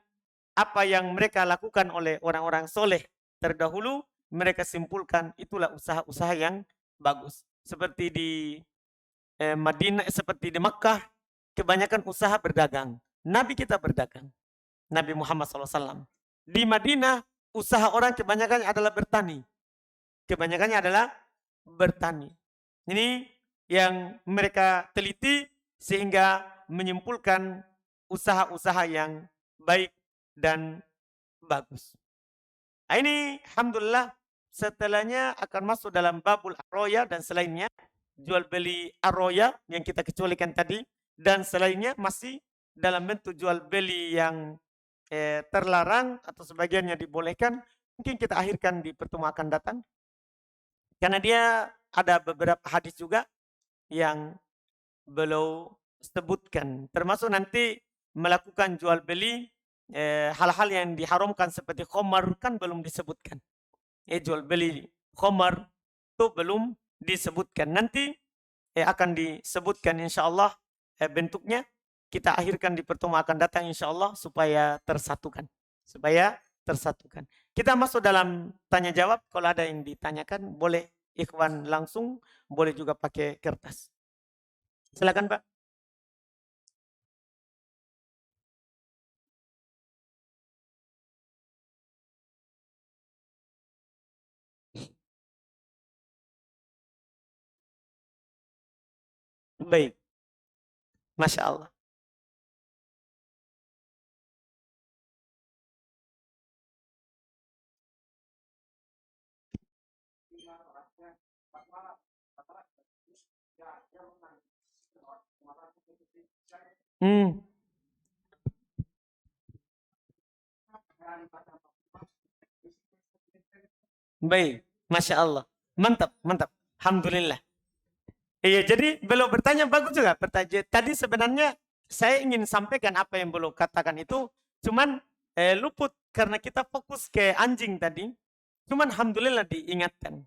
apa yang mereka lakukan oleh orang-orang soleh terdahulu, mereka simpulkan itulah usaha-usaha yang bagus. Seperti di Madinah, seperti di Makkah, kebanyakan usaha berdagang. Nabi kita berdagang. Nabi Muhammad SAW. Di Madinah, usaha orang kebanyakannya adalah bertani. Kebanyakannya adalah bertani. Ini yang mereka teliti sehingga menyimpulkan usaha-usaha yang baik dan bagus. Nah, ini alhamdulillah setelahnya akan masuk dalam babul arroya dan selainnya, jual beli arroya yang kita kecualikan tadi, dan selainnya masih dalam bentuk jual beli yang terlarang atau sebagiannya dibolehkan, mungkin kita akhirkan di pertemuan akan datang. Karena dia ada beberapa hadis juga yang belum sebutkan. Termasuk nanti melakukan jual beli hal-hal yang diharamkan seperti khamar kan belum disebutkan. Jual beli khamar itu belum disebutkan. Nanti akan disebutkan insya Allah bentuknya. Kita akhirkan di pertemuan akan datang insya Allah supaya tersatukan. Kita masuk dalam tanya jawab. Kalau ada yang ditanyakan boleh ikhwan langsung, boleh juga pakai kertas. Silakan Pak. Baik. Masya Allah. Hmm. Baik. Masya Allah. Mantap, mantap. Alhamdulillah. Iya, jadi beliau bertanya bagus juga. Tadi sebenarnya saya ingin sampaikan apa yang beliau katakan itu, cuman luput karena kita fokus ke anjing tadi. Cuman alhamdulillah diingatkan.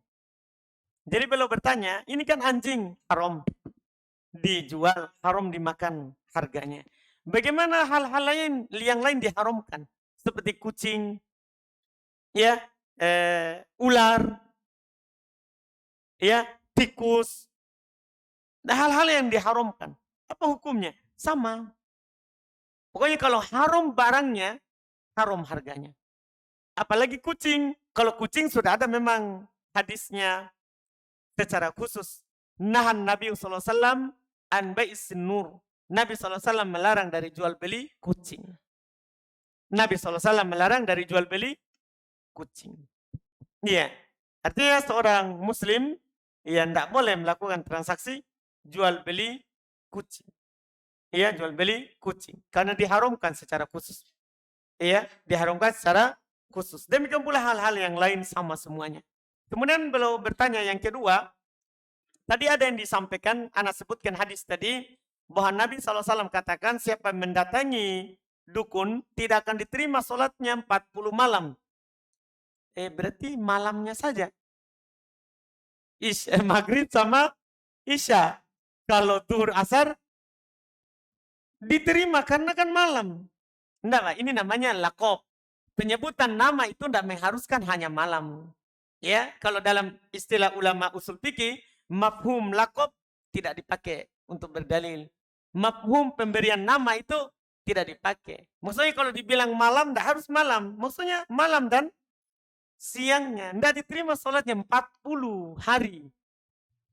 Jadi beliau bertanya, ini kan anjing haram dijual, haram dimakan harganya. Bagaimana hal-hal lain yang lain diharamkan seperti kucing, ya, ular, ya, tikus, hal-hal yang diharamkan. Apa hukumnya? Sama. Pokoknya kalau haram barangnya, haram harganya. Apalagi kucing. Kalau kucing sudah ada memang hadisnya secara khusus. Nahan Nabi SAW an bai'is nur. Nabi SAW melarang dari jual beli kucing. Nabi SAW melarang dari jual beli kucing. Iya. Artinya seorang muslim yang tidak boleh melakukan transaksi jual beli kucing. Iya, jual beli kucing. Karena diharamkan secara khusus. Iya, diharamkan secara khusus. Demikian pula hal-hal yang lain sama semuanya. Kemudian beliau bertanya yang kedua, tadi ada yang disampaikan, anak sebutkan hadis tadi, bahwa Nabi SAW katakan siapa yang mendatangi dukun tidak akan diterima sholatnya 40 malam. Berarti malamnya saja. Maghrib sama Isya. Kalau zuhur asar diterima karena kan malam. Enggak lah, ini namanya lakob. Penyebutan nama itu tidak mengharuskan hanya malam. Ya, kalau dalam istilah ulama usul fikih, mafhum lakob tidak dipakai untuk berdalil. Mafhum pemberian nama itu tidak dipakai. Maksudnya kalau dibilang malam, tidak harus malam. Maksudnya malam dan siangnya. Tidak diterima sholatnya 40 hari.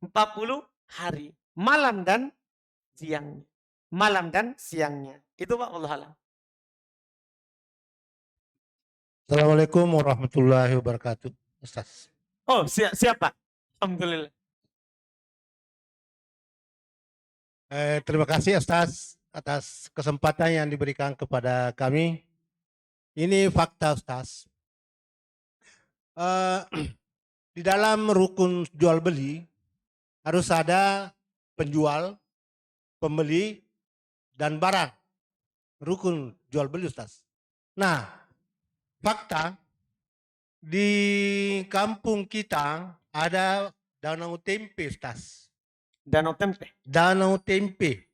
40 hari. Malam dan siangnya. Malam dan siangnya. Itu Pak Allah alam. Assalamualaikum warahmatullahi wabarakatuh, Ustaz. Oh, siapa? Alhamdulillah. Terima kasih Ustaz atas kesempatan yang diberikan kepada kami. Ini fakta Ustaz. Di dalam rukun jual beli harus ada penjual, pembeli, dan barang. Rukun jual beli Ustaz. Nah, fakta di kampung kita ada danau tempe Ustaz. Danau tempe. Danau tempe.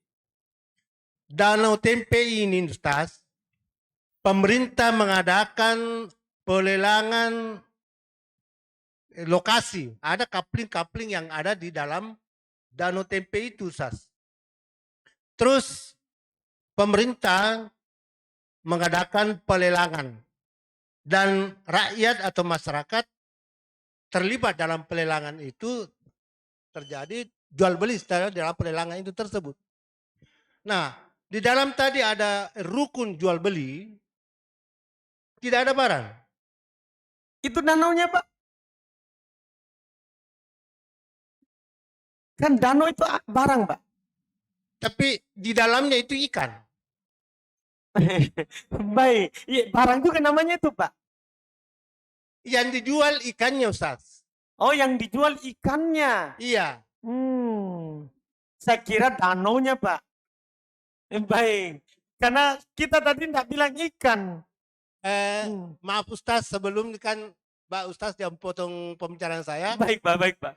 Danau tempe ini Ustaz, pemerintah mengadakan pelelangan lokasi. Ada kapling-kapling yang ada di dalam danau tempe itu Ustaz. Terus pemerintah mengadakan pelelangan. Dan rakyat atau masyarakat terlibat dalam pelelangan itu, terjadi jual beli secara dalam pelelangan itu tersebut. Nah, di dalam tadi ada rukun jual beli, tidak ada barang. Itu danaunya Pak. Kan danau itu barang Pak. Tapi di dalamnya itu ikan. Baik, ya, barang juga namanya itu Pak. Yang dijual ikannya, Ustaz. Oh, yang dijual ikannya. Iya. Saya kira danaunya, Pak. Baik. Karena kita tadi tidak bilang ikan. Maaf Ustaz, sebelum kan Pak Ustaz yang potong pembicaraan saya. Baik, Pak. Baik, Pak.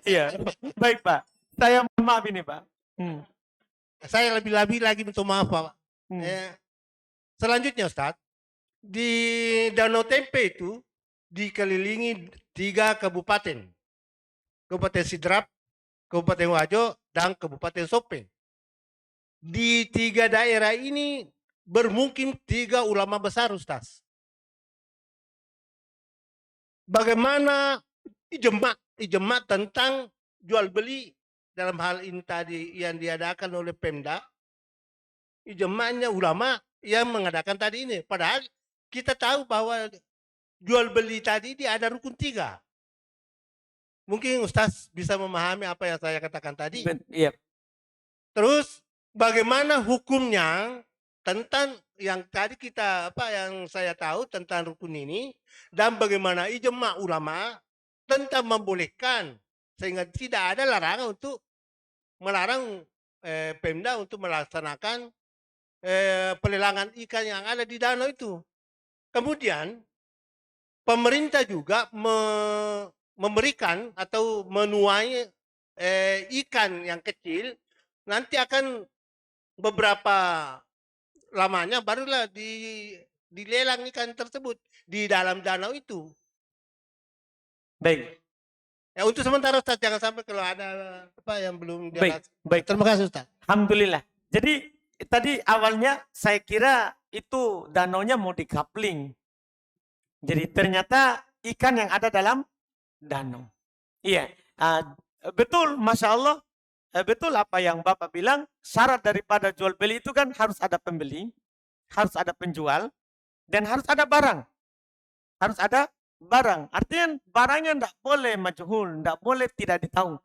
Iya. Baik, Pak. Saya mohon maaf ini, Pak. Saya lebih-lebih lagi minta maaf, Pak. Selanjutnya Ustaz, di Danau Tempe itu dikelilingi 3 kabupaten. Kabupaten Sidrap, Kabupaten Wajo, dan Kabupaten Sopeng. Di 3 daerah ini bermukim 3 ulama besar, Ustaz. Bagaimana ijma tentang jual beli dalam hal ini tadi yang diadakan oleh Pemda, ijma'nya ulama yang mengadakan tadi ini. Padahal kita tahu bahwa jual beli tadi dia ada rukun 3. Mungkin Ustaz bisa memahami apa yang saya katakan tadi. Iya. Terus bagaimana hukumnya tentang yang tadi yang saya tahu tentang rukun ini, dan bagaimana ijma ulama tentang membolehkan, sehingga tidak ada larangan untuk melarang Pemda untuk melaksanakan pelelangan ikan yang ada di danau itu. Kemudian pemerintah juga memberikan atau menuai ikan yang kecil, nanti akan beberapa lamanya barulah dilelang ikan tersebut di dalam danau itu. Baik. Ya, untuk sementara Ustaz, jangan sampai kalau ada apa yang belum jelas. Baik. Terima kasih Ustaz. Alhamdulillah. Jadi tadi awalnya saya kira itu danaunya mau dikapling. Jadi ternyata ikan yang ada dalam danau. Iya. Betul, Masya Allah. Betul apa yang Bapak bilang, syarat daripada jual beli itu kan harus ada pembeli, harus ada penjual, dan harus ada barang. Harus ada barang. Artinya barangnya tidak boleh majhul, tidak boleh tidak ditahu.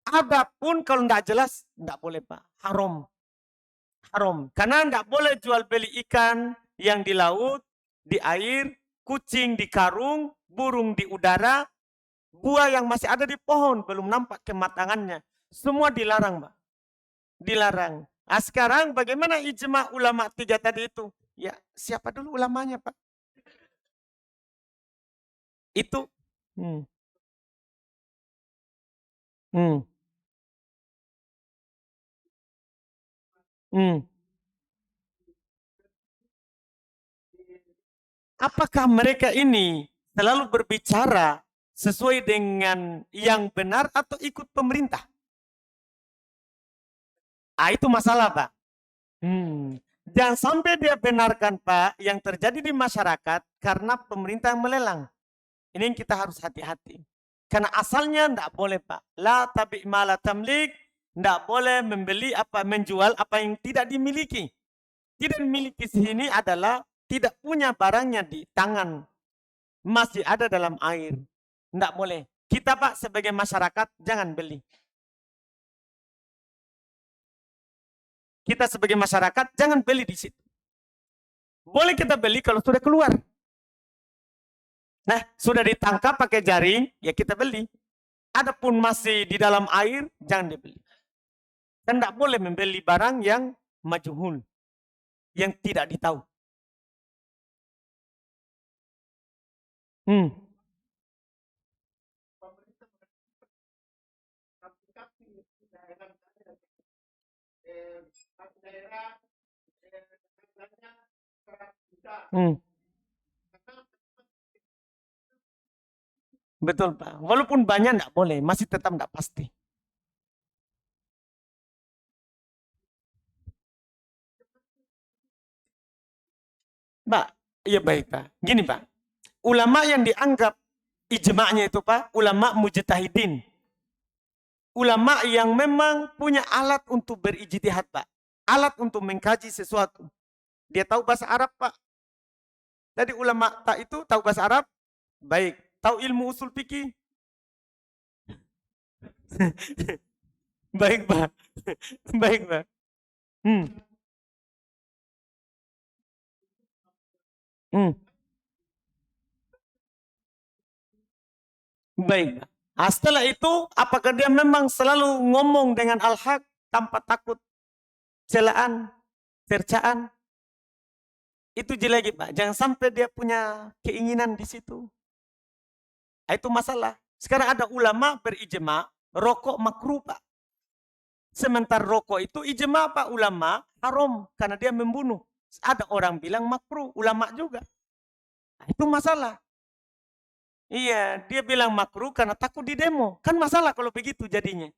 Adapun kalau tidak jelas, tidak boleh, Pak. Haram. Haram. Karena tidak boleh jual beli ikan yang di laut, di air, kucing di karung, burung di udara, buah yang masih ada di pohon, belum nampak kematangannya. Semua dilarang, Pak. Dilarang. Sekarang bagaimana ijma ulama 3 tadi itu? Ya, siapa dulu ulamanya, Pak? Itu. Apakah mereka ini selalu berbicara sesuai dengan yang benar atau ikut pemerintah? Itu masalah, Pak. Jangan sampai dia benarkan, Pak, yang terjadi di masyarakat karena pemerintah yang melelang. Ini yang kita harus hati-hati. Karena asalnya tidak boleh, Pak. La tabi' ma la tamlik. Tidak boleh membeli menjual apa yang tidak dimiliki. Tidak dimiliki sini adalah tidak punya barangnya di tangan. Masih ada dalam air. Tidak boleh. Kita, Pak, sebagai masyarakat jangan beli. Kita sebagai masyarakat jangan beli di situ. Boleh kita beli kalau sudah keluar. Nah, sudah ditangkap pakai jaring, ya kita beli. Adapun masih di dalam air, jangan dibeli. Dan tidak boleh membeli barang yang majhul, yang tidak ditahu. Betul, Pak. Walaupun banyak tidak boleh, masih tetap tidak pasti. Pak, iya baik, Pak. Gini, Pak. Ulama yang dianggap ijma'nya itu, Pak, ulama mujtahidin. Ulama yang memang punya alat untuk berijtihad, Pak. Alat untuk mengkaji sesuatu. Dia tahu bahasa Arab, Pak. Tadi ulama tak itu tahu bahasa Arab? Baik. Tahu ilmu usul fikih? Baik, Pak. Baik, Pak. Baik. Nah, setelah itu, apakah dia memang selalu ngomong dengan al-haq tanpa takut celaan, cercaan? Itu jelek, Pak. Jangan sampai dia punya keinginan di situ. Nah, itu masalah. Sekarang ada ulama berijma, rokok makruh, Pak. Sementara rokok itu ijma, Pak, ulama haram karena dia membunuh. Ada orang bilang makruh, ulama juga. Nah, itu masalah. Iya, dia bilang makruh karena takut di demo. Kan masalah kalau begitu jadinya.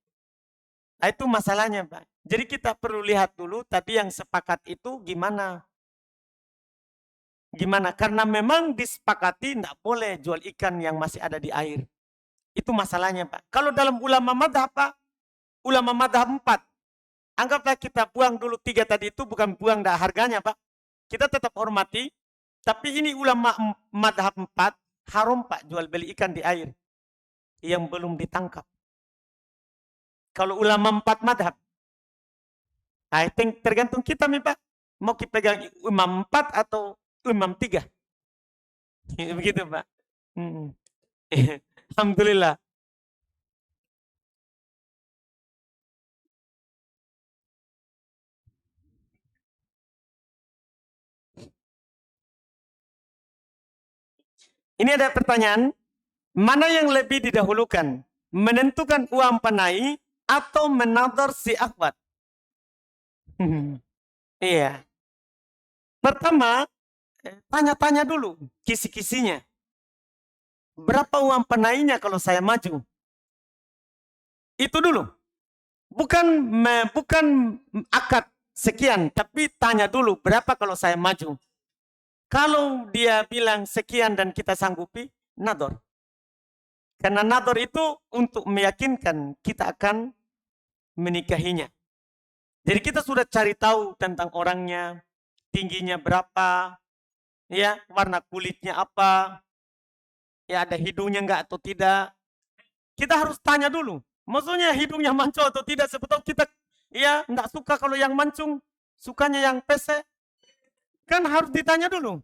Nah, itu masalahnya, Pak. Jadi kita perlu lihat dulu tadi yang sepakat itu gimana. Gimana? Karena memang disepakati tidak boleh jual ikan yang masih ada di air. Itu masalahnya, Pak. Kalau dalam ulama madhab, Pak, ulama madhab 4. Anggaplah kita buang dulu 3 tadi itu, bukan buang harganya, Pak. Kita tetap hormati. Tapi ini ulama madhab 4, haram, Pak, jual beli ikan di air yang belum ditangkap. Kalau ulama 4 madhab, I think tergantung kita nih, Pak. Mau kita pegang imam 4 atau imam 3. Begitu, Pak. Alhamdulillah. Ini ada pertanyaan, mana yang lebih didahulukan? Menentukan uang panai atau menador si akhwat? Iya. Pertama, tanya-tanya dulu kisi-kisinya. Berapa uang panainya kalau saya maju? Itu dulu. Bukan akad sekian, tapi tanya dulu berapa kalau saya maju. Kalau dia bilang sekian dan kita sanggupi, nador. Karena nador itu untuk meyakinkan kita akan menikahinya. Jadi kita sudah cari tahu tentang orangnya, tingginya berapa, ya, warna kulitnya apa, ya ada hidungnya enggak atau tidak. Kita harus tanya dulu. Maksudnya hidungnya mancung atau tidak, sebetulnya kita ya enggak suka kalau yang mancung, sukanya yang pesek. Kan harus ditanya dulu.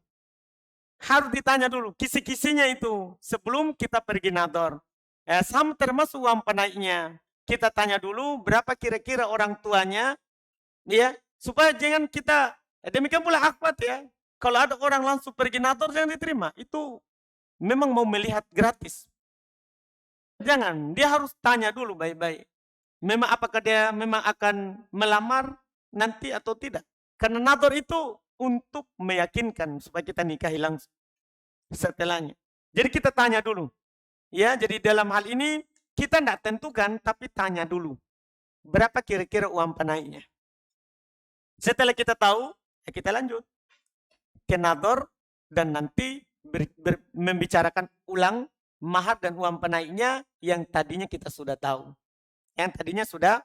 Harus ditanya dulu kisi-kisinya itu sebelum kita pergi nador. Sama termasuk uang panaiknya. Kita tanya dulu berapa kira-kira orang tuanya, ya, supaya jangan kita demikian pula akhwat ya. Kalau ada orang langsung pergi nador jangan diterima. Itu memang mau melihat gratis. Jangan, dia harus tanya dulu baik-baik. Memang apakah dia memang akan melamar nanti atau tidak. Karena nador itu untuk meyakinkan supaya kita nikahi langsung setelahnya. Jadi kita tanya dulu. Ya, jadi dalam hal ini kita tidak tentukan tapi tanya dulu. Berapa kira-kira uang panaiknya. Setelah kita tahu, ya kita lanjut ke nador dan nanti membicarakan ulang mahar dan uang panaiknya yang tadinya kita sudah tahu. Yang tadinya sudah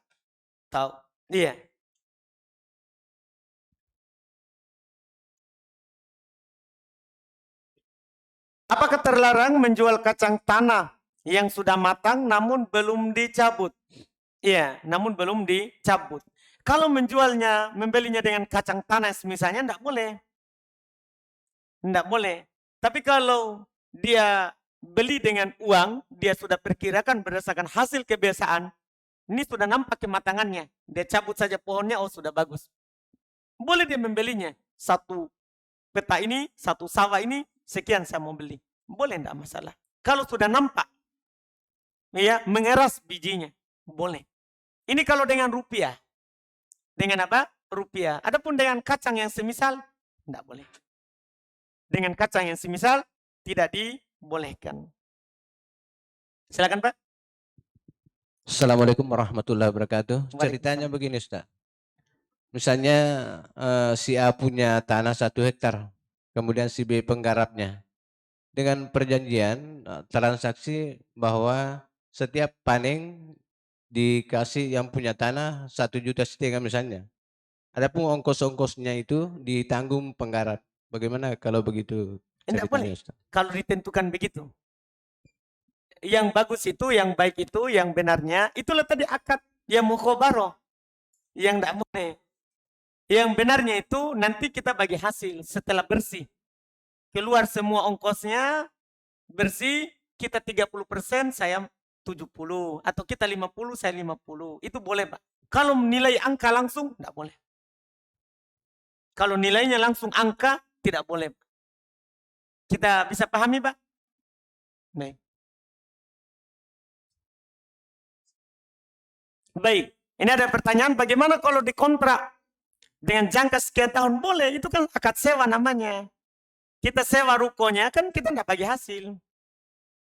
tahu. Iya. Apakah terlarang menjual kacang tanah yang sudah matang namun belum dicabut? Iya, namun belum dicabut. Kalau menjualnya, membelinya dengan kacang tanah misalnya, tidak boleh. Tidak boleh. Tapi kalau dia beli dengan uang, dia sudah perkirakan berdasarkan hasil kebiasaan, ini sudah nampak kematangannya. Dia cabut saja pohonnya, oh sudah bagus. Boleh dia membelinya. Satu peta ini, satu sawah ini, sekian saya mau beli. Boleh tidak masalah. Kalau sudah nampak, ya, mengeras bijinya, boleh. Ini kalau dengan rupiah. Dengan apa? Rupiah. Adapun dengan kacang yang semisal, tidak boleh. Dengan kacang yang semisal, tidak dibolehkan. Silakan, Pak. Assalamualaikum warahmatullahi wabarakatuh. Ceritanya begini, Ustaz. Misalnya si A punya tanah 1 hektar, kemudian si B penggarapnya. Dengan perjanjian transaksi bahwa setiap panen dikasih yang punya tanah 1,5 juta misalnya. Adapun ongkos-ongkosnya itu ditanggung penggarap. Bagaimana kalau begitu? Tidak boleh. Ustaz? Kalau ditentukan begitu. Yang bagus itu, yang baik itu, yang benarnya, itulah tadi akad yang mukhobaroh. Yang tidak boleh. Yang benarnya itu nanti kita bagi hasil setelah bersih. Keluar semua ongkosnya, bersih, kita 30%, saya 70. Atau kita 50, saya 50. Itu boleh, Pak. Kalau nilai angka langsung, tidak boleh. Kalau nilainya langsung angka, tidak boleh. Kita bisa pahami, Pak? Baik. Baik. Ini ada pertanyaan, bagaimana kalau dikontrak dengan jangka sekian tahun? Boleh, itu kan akad sewa namanya. Kita sewa rukonya, kan kita tidak bagi hasil.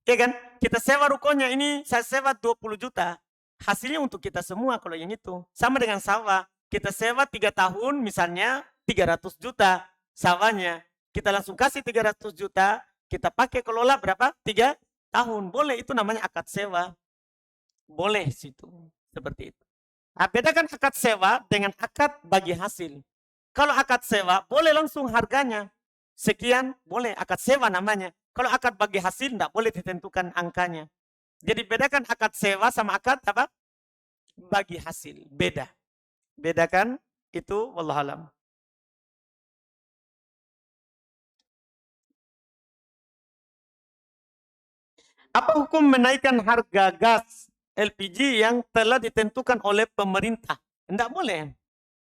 Ya kan? Kita sewa rukonya, ini saya sewa 20 juta. Hasilnya untuk kita semua kalau yang itu. Sama dengan sawah. Kita sewa 3 tahun, misalnya 300 juta sawahnya. Kita langsung kasih 300 juta, kita pakai kelola berapa? 3 tahun. Boleh, itu namanya akad sewa. Boleh situ. Seperti itu. Nah, bedakan akad sewa dengan akad bagi hasil. Kalau akad sewa, boleh langsung harganya. Sekian, boleh. Akad sewa namanya. Kalau akad bagi hasil, tidak boleh ditentukan angkanya. Jadi bedakan akad sewa sama akad apa? Bagi hasil. Beda. Bedakan itu, wallahualam. Apa hukum menaikkan harga gas LPG yang telah ditentukan oleh pemerintah? Tidak boleh.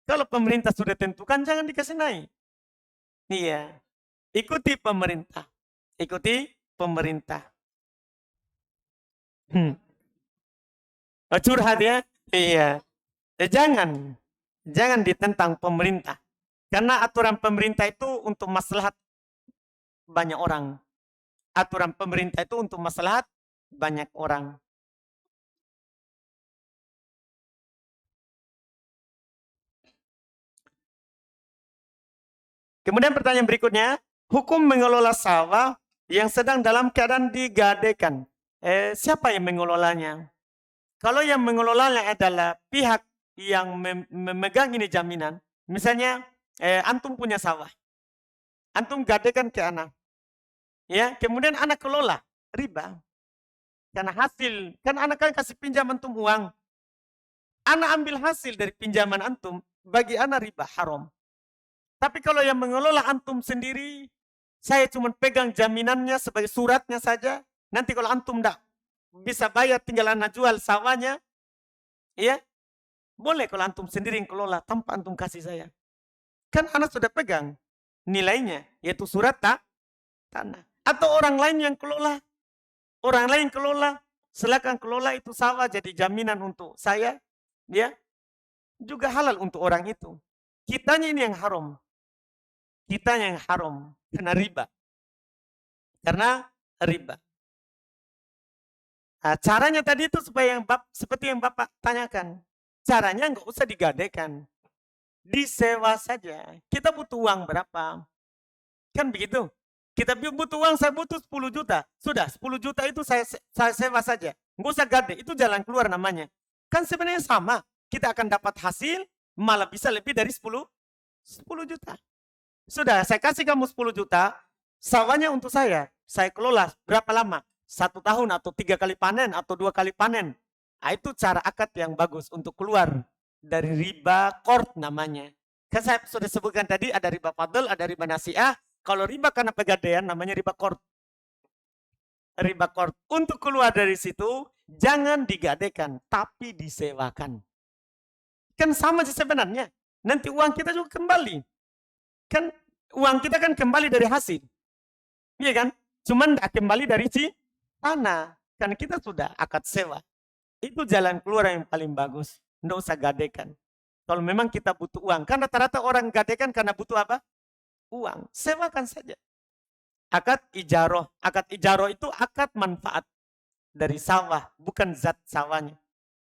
Kalau pemerintah sudah tentukan, jangan dikasih naik. Iya. Ikuti pemerintah. Ikuti pemerintah. Curhat ya? Iya. Jangan ditentang pemerintah. Karena aturan pemerintah itu untuk maslahat banyak orang. Aturan pemerintah itu untuk maslahat banyak orang. Kemudian pertanyaan berikutnya, hukum mengelola sawah yang sedang dalam keadaan digadaikan. Siapa yang mengelolanya? Kalau yang mengelolanya adalah pihak yang memegang ini jaminan, misalnya antum punya sawah, antum gadaikan ke anak, ya, kemudian anak kelola, riba. Karena hasil, kan anak kan kasih pinjam antum uang, anak ambil hasil dari pinjaman antum, bagi anak riba, haram. Tapi kalau yang mengelola antum sendiri, saya cuma pegang jaminannya sebagai suratnya saja. Nanti kalau antum tidak bisa bayar, tinggal anak jual sawahnya, ya, boleh kalau antum sendiri yang kelola tanpa antum kasih saya. Kan anak sudah pegang nilainya, yaitu surat tanah. Atau orang lain yang kelola, orang lain kelola, silakan kelola itu sawah jadi jaminan untuk saya, ya, juga halal untuk orang itu. Kitanya ini yang haram. Kitanya yang haram karena riba. Karena riba. Nah, caranya tadi itu supaya seperti yang Bapak tanyakan. Caranya nggak usah digadaikan. Disewa saja. Kita butuh uang berapa? Kan begitu. Kita butuh uang, saya butuh 10 juta. Sudah, 10 juta itu saya sewa saja. Nggak usah gade, itu jalan keluar namanya. Kan sebenarnya sama. Kita akan dapat hasil, malah bisa lebih dari 10 juta. Sudah, saya kasih kamu 10 juta, sawahnya untuk saya kelola berapa lama? 1 tahun atau 3 kali panen atau 2 kali panen. Nah, itu cara akad yang bagus untuk keluar dari riba qard namanya. Kan saya sudah sebutkan tadi ada riba fadl, ada riba nasiah. Kalau riba karena pegadaian namanya riba qard. Riba qard. Untuk keluar dari situ jangan digadaikan tapi disewakan. Kan sama sebenarnya. Nanti uang kita juga kembali. Kan uang kita kan kembali dari hasil. Iya kan? Cuman tidak kembali dari tanah. Kan kita sudah akad sewa. Itu jalan keluar yang paling bagus. Tidak usah gadekan. Kalau memang kita butuh uang. Kan rata-rata orang gadekan karena butuh apa? Uang. Sewakan saja. Akad ijaroh. Akad ijaroh itu akad manfaat dari sawah. Bukan zat sawahnya.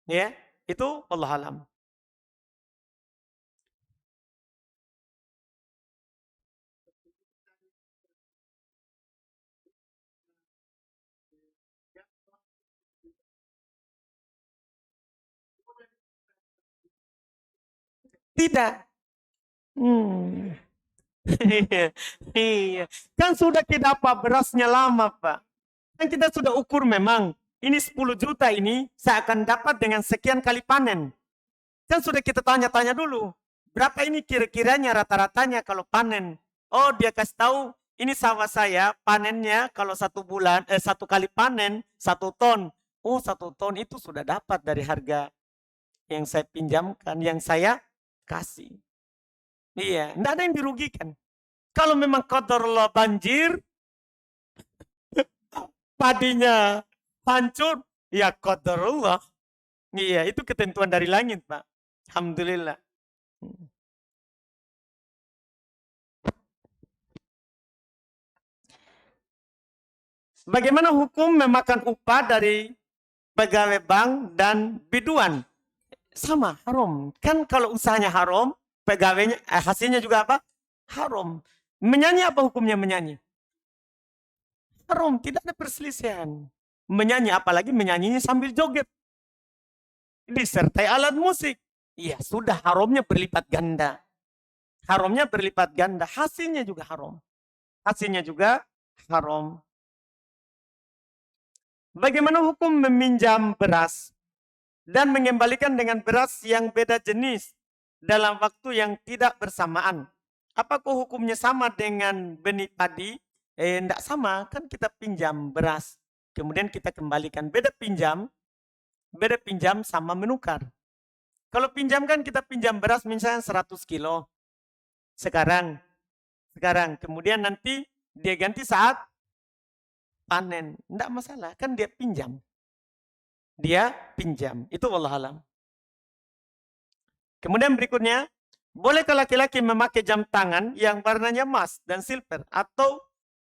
Ya, itu Allah alam. Tidak. Iya. Kan sudah kita apa berasnya lama, Pak. Kan kita sudah ukur memang. Ini 10 juta ini saya akan dapat dengan sekian kali panen. Kan sudah kita tanya-tanya dulu. Berapa ini kira-kiranya rata-ratanya kalau panen? Oh, dia kasih tahu ini sawah saya panennya kalau 1 bulan, 1 kali panen 1 ton. Oh 1 ton itu sudah dapat dari harga yang saya pinjamkan, yang saya kasih. Iya, tidak ada yang dirugikan. Kalau memang qadarullah banjir, padinya hancur, ya qadarullah. Iya, itu ketentuan dari langit, Pak. Alhamdulillah. Bagaimana hukum memakan upah dari pegawai bank dan biduan? Sama, haram. Kan kalau usahanya haram, pegawainya, hasilnya juga apa? Haram. Menyanyi apa hukumnya menyanyi? Haram, tidak ada perselisihan. Menyanyi, apalagi menyanyinya sambil joget. Disertai alat musik. Ya sudah, haramnya berlipat ganda. Haramnya berlipat ganda, hasilnya juga haram. Hasilnya juga haram. Bagaimana hukum meminjam beras dan mengembalikan dengan beras yang beda jenis dalam waktu yang tidak bersamaan? Apakah hukumnya sama dengan benih padi? Tidak sama, kan kita pinjam beras, kemudian kita kembalikan. Beda pinjam sama menukar. Kalau pinjam kan kita pinjam beras misalnya 100 kilo. Sekarang, kemudian nanti dia ganti saat panen. Tidak masalah, kan dia pinjam. Itu wallahualam. Kemudian berikutnya, bolehkah laki-laki memakai jam tangan yang warnanya emas dan silver atau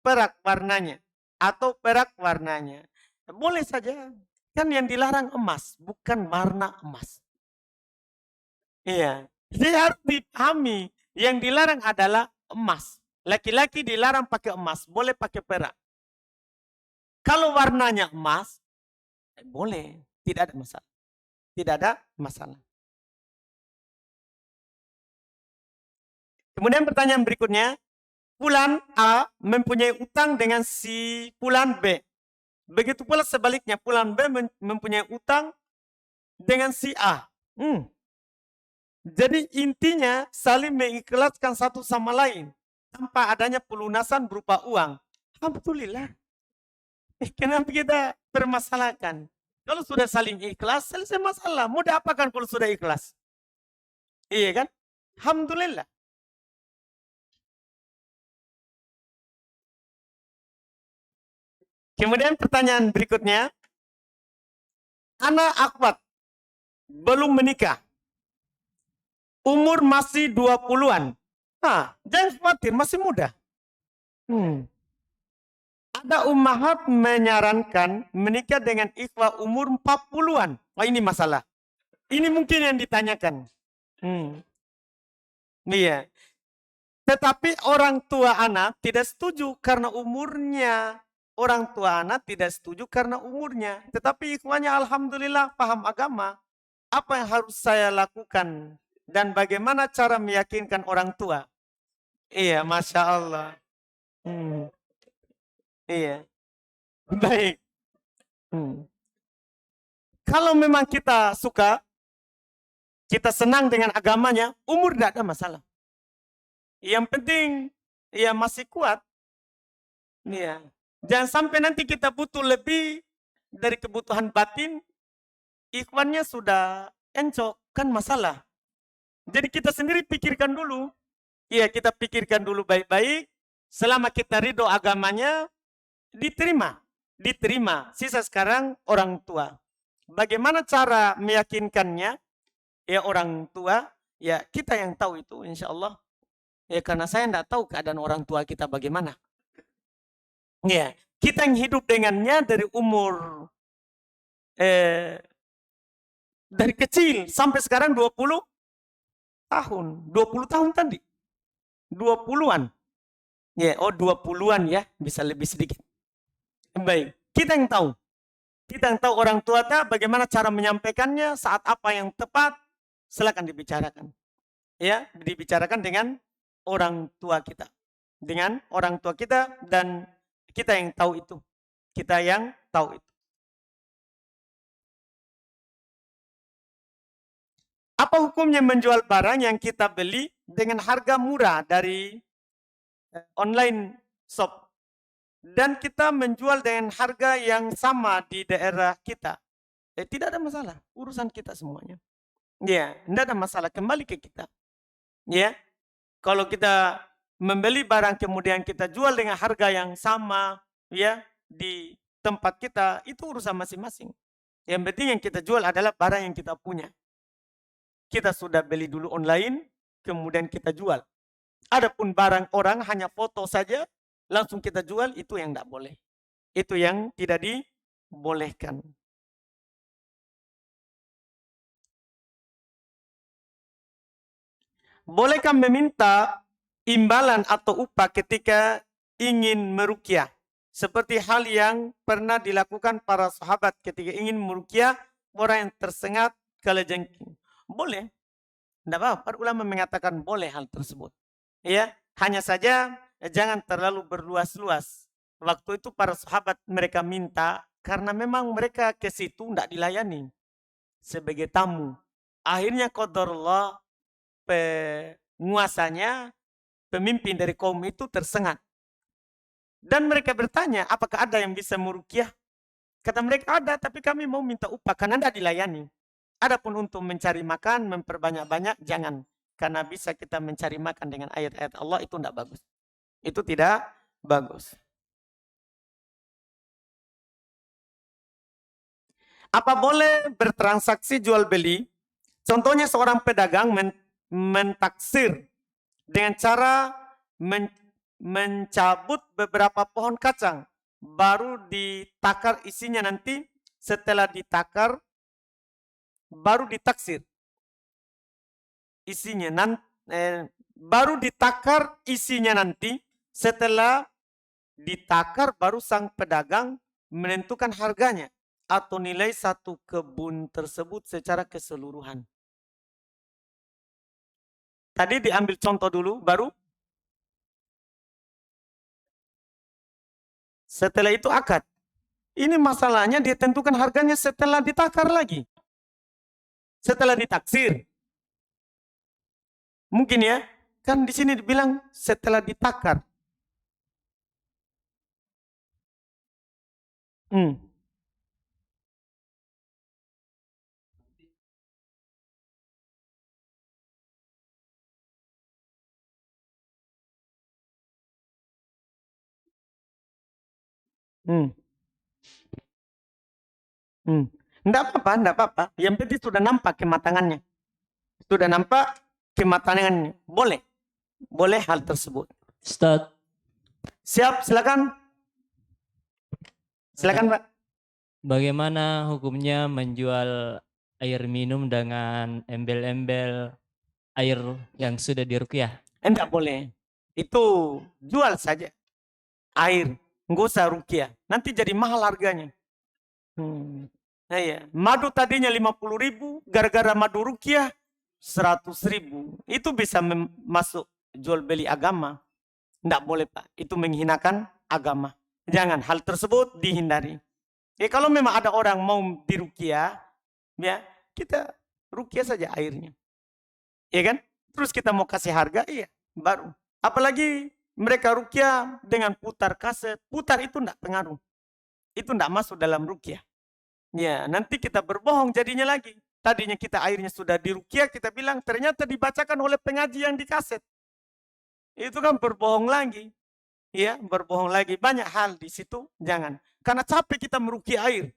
perak warnanya? Boleh saja. Kan yang dilarang emas, bukan warna emas. Iya. Jadi harus dipahami, yang dilarang adalah emas. Laki-laki dilarang pakai emas, boleh pakai perak. Kalau warnanya emas, boleh, tidak ada masalah. Tidak ada masalah. Kemudian pertanyaan berikutnya, Fulan A mempunyai utang dengan si Fulan B. Begitu pula sebaliknya, Fulan B mempunyai utang dengan si A. Jadi intinya saling mengikhlaskan satu sama lain tanpa adanya pelunasan berupa uang. Alhamdulillah. Kenapa kita permasalahkan? Kalau sudah saling ikhlas, selesai masalah. Mau diapakan kalau sudah ikhlas? Iya kan? Alhamdulillah. Kemudian pertanyaan berikutnya. Anak akhwat belum menikah. Umur masih 20-an. Jangan khawatir, masih muda. Ada ummahat menyarankan menikah dengan ikhwah umur 40-an. Ini masalah. Ini mungkin yang ditanyakan. Iya. Tetapi orang tua anak tidak setuju karena umurnya. Orang tua anak tidak setuju karena umurnya. Tetapi ikhwahnya alhamdulillah paham agama. Apa yang harus saya lakukan? Dan bagaimana cara meyakinkan orang tua? Iya, Masya Allah. Iya. Baik. Kalau memang kita suka, kita senang dengan agamanya, umur tidak ada masalah. Yang penting, ya masih kuat. Iya. Jangan sampai nanti kita butuh lebih dari kebutuhan batin, ikhwannya sudah encok, kan masalah. Jadi kita sendiri pikirkan dulu. Iya, kita pikirkan dulu baik-baik. Selama kita ridho agamanya, diterima. Sisa sekarang orang tua. Bagaimana cara meyakinkannya? Ya orang tua, ya kita yang tahu itu insya Allah. Ya karena saya tidak tahu keadaan orang tua kita bagaimana. Ya, kita yang hidup dengannya dari umur dari kecil sampai sekarang 20 tahun. 20 tahun tadi. 20-an. Ya, 20-an ya, bisa lebih sedikit. Baik, kita yang tahu. Kita yang tahu orang tua bagaimana cara menyampaikannya, saat apa yang tepat, silakan dibicarakan. Ya, dibicarakan dengan orang tua kita. Dengan orang tua kita dan kita yang tahu itu. Kita yang tahu itu. Apa hukumnya menjual barang yang kita beli dengan harga murah dari online shop. Dan kita menjual dengan harga yang sama di daerah kita. Tidak ada masalah. Urusan kita semuanya. Ya, tidak ada masalah. Kembali ke kita. Ya, kalau kita membeli barang kemudian kita jual dengan harga yang sama, ya, di tempat kita, itu urusan masing-masing. Yang penting yang kita jual adalah barang yang kita punya. Kita sudah beli dulu online, kemudian kita jual. Adapun barang orang hanya foto saja, langsung kita jual, itu yang tidak boleh. Itu yang tidak dibolehkan. Bolehkah meminta imbalan atau upah ketika ingin meruqyah? Seperti hal yang pernah dilakukan para sahabat ketika ingin meruqyah orang yang tersengat kalajengking. Boleh. Tidak apa-apa. Para ulama mengatakan boleh hal tersebut. Ya, hanya saja jangan terlalu berluas-luas. Waktu itu para sahabat mereka minta karena memang mereka ke situ tidak dilayani sebagai tamu. Akhirnya qadarullah penguasanya, pemimpin dari kaum itu tersengat. Dan mereka bertanya, apakah ada yang bisa meruqyah? Kata mereka ada, tapi kami mau minta upah karena tidak dilayani. Adapun untuk mencari makan, memperbanyak-banyak, jangan. Karena bisa kita mencari makan dengan ayat-ayat Allah, itu tidak bagus. Itu tidak bagus. Apa boleh bertransaksi jual beli? Contohnya seorang pedagang mentaksir dengan cara mencabut beberapa pohon kacang, baru ditakar isinya nanti, setelah ditakar baru ditaksir isinya, baru ditakar isinya nanti, setelah ditakar baru sang pedagang menentukan harganya atau nilai satu kebun tersebut secara keseluruhan. Tadi diambil contoh dulu, baru setelah itu akad. Ini masalahnya dia tentukan harganya setelah ditakar lagi. Setelah ditaksir. Mungkin ya, kan di sini dibilang setelah ditakar. Enggak apa-apa, enggak apa-apa. Yang penting sudah nampak kematangannya. Sudah nampak kematangannya. Boleh. Boleh hal tersebut. Ustaz, Siap, silakan. Silakan, Pak. bagaimana hukumnya menjual air minum dengan embel-embel air yang sudah diruqyah? Enggak boleh. Itu jual saja. Air. Enggak usah ruqyah. Nanti jadi mahal harganya. Nah, ya. Madu tadinya 50.000, gara-gara madu ruqyah 100.000. Itu bisa masuk jual beli agama. Enggak boleh, Pak. Itu menghinakan agama. Jangan, hal tersebut dihindari. Kalau memang ada orang mau diruqyah, ya, kita ruqyah saja airnya. Iya kan? Terus kita mau kasih harga, iya, baru. Apalagi mereka ruqyah dengan putar kaset. Putar itu enggak pengaruh. Itu enggak masuk dalam ruqyah. Ya, nanti kita berbohong jadinya lagi. Tadinya kita airnya sudah diruqyah, kita bilang ternyata dibacakan oleh pengaji yang di kaset. Itu kan berbohong lagi. Ya, berbohong lagi. Banyak hal di situ, jangan. Karena capek kita meruqyah air.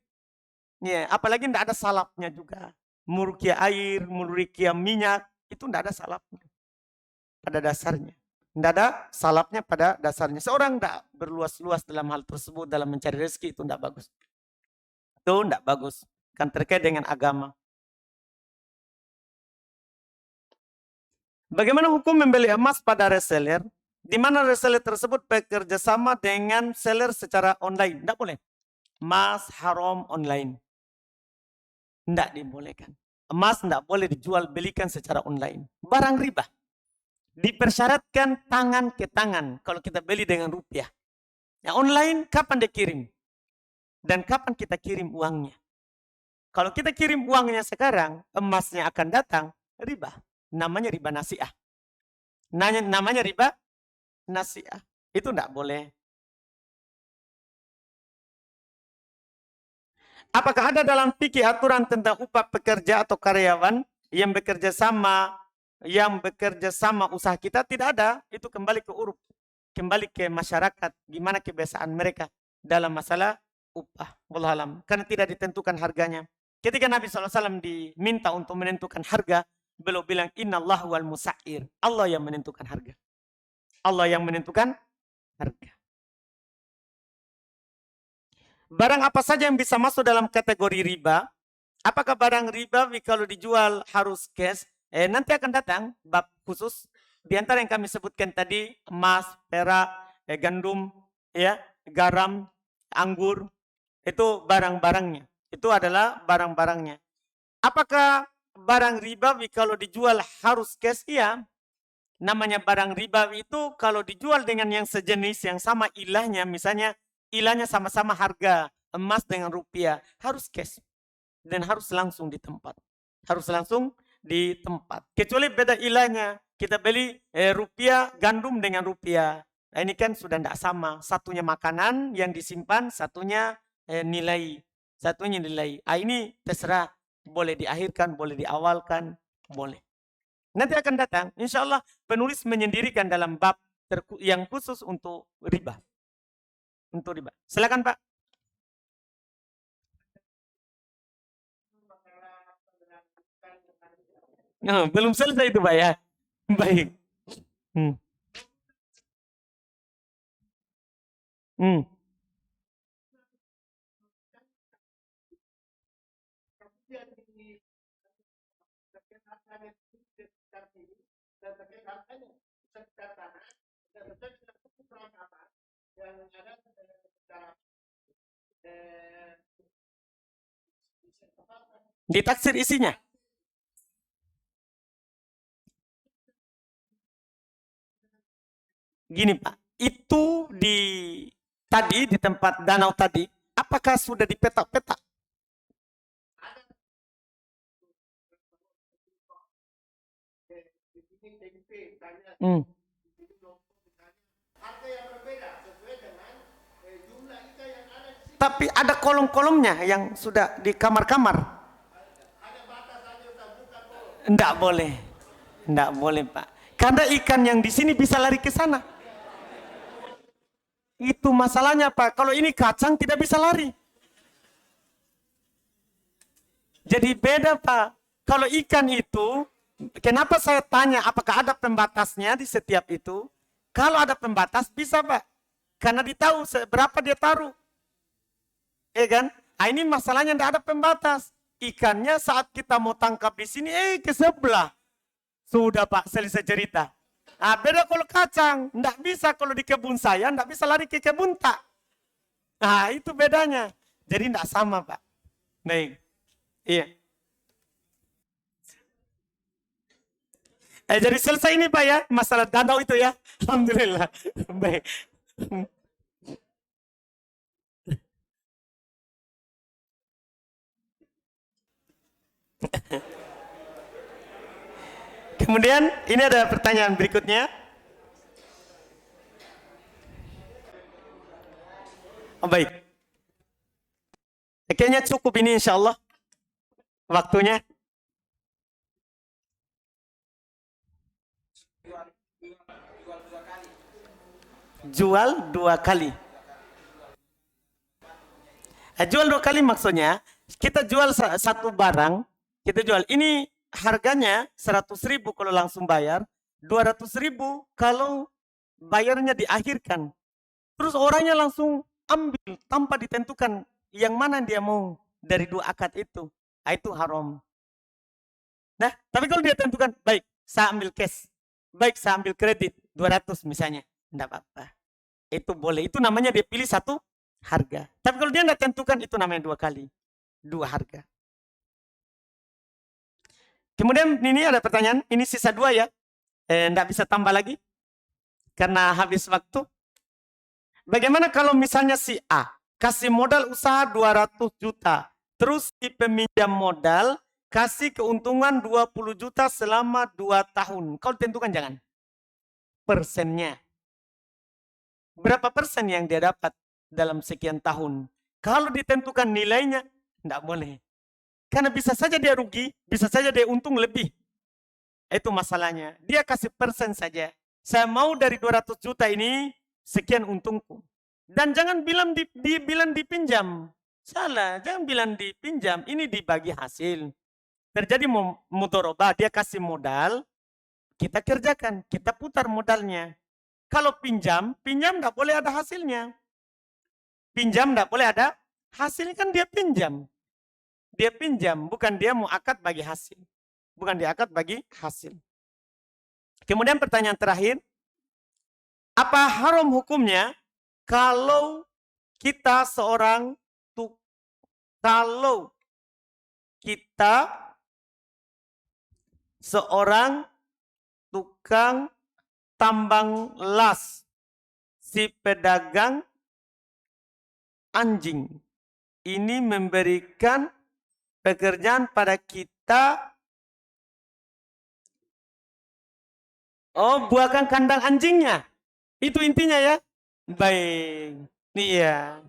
Ya, apalagi tidak ada salapnya juga. Meruqyah air, meruqyah minyak, itu tidak ada salapnya pada dasarnya. Tidak ada salapnya pada dasarnya. Seorang tidak berluas-luas dalam hal tersebut, dalam mencari rezeki, itu tidak bagus. Itu tidak bagus. Kan terkait dengan agama. Bagaimana hukum membeli emas pada reseller? Di mana reseller tersebut bekerja sama dengan seller secara online. Tidak boleh. Emas haram online. Tidak dibolehkan. Emas tidak boleh dijual belikan secara online. Barang riba. Dipersyaratkan tangan ke tangan kalau kita beli dengan rupiah. Ya, online kapan dikirim? Dan kapan kita kirim uangnya? Kalau kita kirim uangnya sekarang, emasnya akan datang, riba. Namanya riba nasiah. Namanya riba nasiah. Itu tidak boleh. Apakah ada dalam fikih aturan tentang upah pekerja atau karyawan yang bekerja sama usaha kita? Tidak ada. Itu kembali ke uruf, kembali ke masyarakat, gimana kebiasaan mereka dalam masalah upah. Wallahu alam. Karena tidak ditentukan harganya. Ketika Nabi SAW diminta untuk menentukan harga, beliau bilang innallahu wal musa'ir. Allah yang menentukan harga. Allah yang menentukan harga. Barang apa saja yang bisa masuk dalam kategori riba? Apakah barang riba kalau dijual harus cash? Nanti akan datang bab khusus. Di antara yang kami sebutkan tadi, emas, perak, gandum, ya, garam, anggur, itu barang-barangnya. Itu adalah barang-barangnya. Apakah barang riba kalau dijual harus cash? Iya. Namanya barang riba itu kalau dijual dengan yang sejenis, yang sama ilahnya, misalnya ilahnya sama-sama harga emas dengan rupiah, harus cash. Dan harus langsung di tempat. Harus langsung di tempat. Kecuali beda ilahnya. Kita beli rupiah, gandum dengan rupiah. Nah, ini kan sudah tidak sama. Satunya makanan yang disimpan, satunya nilai. Satunya nilai. Ini terserah. Boleh diakhirkan, boleh diawalkan, boleh. Nanti akan datang, insya Allah penulis menyendirikan dalam bab yang khusus untuk riba. Untuk riba. Silakan Pak. Nah, belum selesai itu Pak ya. Baik. Hmm. Hmm. Ditaksir isinya. Gini Pak, itu tadi di tempat danau tadi, apakah sudah dipetak-petak? Hmm. Tapi ada kolom-kolomnya yang sudah di kamar-kamar. Enggak boleh. Enggak boleh, Pak. Karena ikan yang di sini bisa lari ke sana. Itu masalahnya, Pak. Kalau ini kacang tidak bisa lari. Jadi beda, Pak. Kalau ikan itu, kenapa saya tanya apakah ada pembatasnya di setiap itu? Kalau ada pembatas bisa, Pak. Karena ditahu seberapa dia taruh. Ya kan? Ini masalahnya tidak ada pembatas. Ikannya saat kita mau tangkap di sini, ke sebelah. Sudah Pak, selesai cerita. Beda kalau kacang. Tidak bisa kalau di kebun saya, tidak bisa lari ke kebun tak. Nah, itu bedanya. Jadi tidak sama Pak. Baik. Iya. Jadi selesai ini Pak ya, masalah danau itu ya. Alhamdulillah. Baik. Kemudian ini ada pertanyaan berikutnya. Baik. Kayaknya cukup ini insya Allah waktunya. Jual dua kali. Jual dua kali maksudnya kita jual satu barang, kita jual ini harganya 100.000 kalau langsung bayar, 200.000 kalau bayarnya diakhirkan. Terus orangnya langsung ambil tanpa ditentukan yang mana dia mau dari dua akad itu. Itu haram. Nah, tapi kalau dia tentukan, baik saya ambil cash, baik saya ambil kredit 200 misalnya, enggak apa-apa. Itu boleh, itu namanya dia pilih satu harga. Tapi kalau dia enggak tentukan, itu namanya dua kali. Dua harga. Kemudian ini ada pertanyaan, ini sisa dua ya. Enggak bisa tambah lagi. Karena habis waktu. Bagaimana kalau misalnya si A kasih modal usaha 200 juta. Terus si peminjam modal kasih keuntungan 20 juta selama 2 tahun. Kalau tentukan jangan. Persennya. Berapa persen yang dia dapat dalam sekian tahun? Kalau ditentukan nilainya, Tidak boleh. Karena bisa saja dia rugi, bisa saja dia untung lebih. Itu masalahnya. Dia kasih persen saja. Saya mau dari 200 juta ini, sekian untungku. Dan jangan bilang bilang dipinjam. Salah, jangan bilang dipinjam. Ini dibagi hasil. Terjadi mudharabah, dia kasih modal, kita kerjakan, kita putar modalnya. Kalau pinjam tidak boleh ada hasilnya. Pinjam tidak boleh ada hasilnya, kan dia pinjam. Dia pinjam, bukan dia mau akad bagi hasil. Bukan dia akad bagi hasil. Kemudian pertanyaan terakhir, apa haram hukumnya kalau kita seorang tukang tambang las, si pedagang anjing ini memberikan pekerjaan pada kita, buahkan kandang anjingnya. Itu intinya ya. Baik. Iya.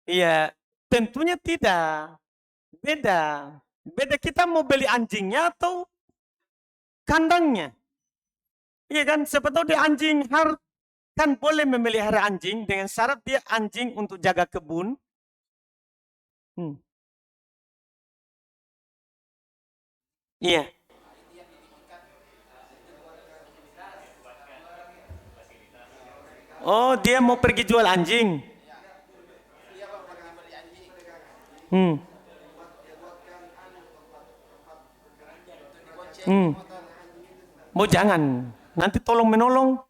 Iya. Tentunya tidak. Beda. Beda, kita mau beli anjingnya atau kandangnya. Iya kan? Siapa tahu dia anjing kan boleh memelihara anjing dengan syarat dia anjing untuk jaga kebun. Iya. Oh, dia mau pergi jual anjing. Mau jangan. Nanti tolong menolong.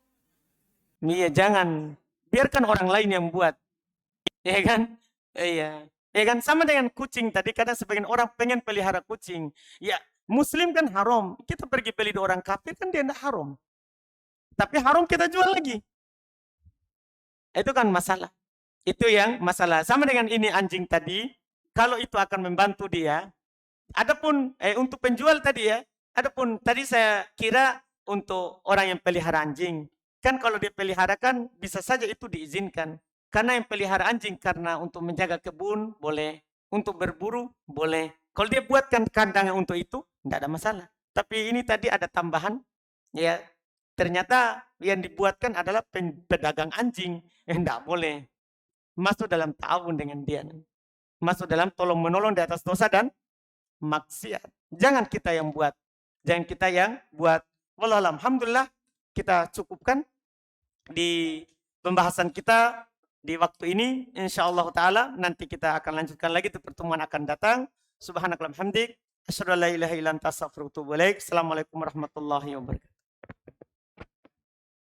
Iya, jangan. Biarkan orang lain yang buat. Iya kan? Iya. Ya kan, sama dengan kucing tadi, kadang sebagian orang pengen pelihara kucing. Ya, Muslim kan haram. Kita pergi beli di orang kafir kan dia tidak haram. Tapi haram kita jual lagi. Itu kan masalah. Itu yang masalah. Sama dengan ini anjing tadi, kalau itu akan membantu dia. Adapun untuk penjual tadi ya, adapun tadi saya kira untuk orang yang pelihara anjing. Kan kalau dia pelihara kan bisa saja itu diizinkan. Karena yang pelihara anjing karena untuk menjaga kebun boleh, untuk berburu boleh. Kalau dia buatkan kandang untuk itu tidak ada masalah. Tapi ini tadi ada tambahan, ya ternyata yang dibuatkan adalah pedagang anjing, yang tidak boleh masuk dalam ta'awun dengan dia, masuk dalam tolong menolong di atas dosa dan maksiat. Jangan kita yang buat, jangan kita yang buat. Wallahualam. Alhamdulillah kita cukupkan di pembahasan kita di waktu ini. Insyaallah taala nanti kita akan lanjutkan lagi di pertemuan akan datang. Subhanakallahumma hamdik, asyhadu an la ilaha illa anta astaghfiruka wa atubu ilaik. Assalamualaikum warahmatullahi wabarakatuh.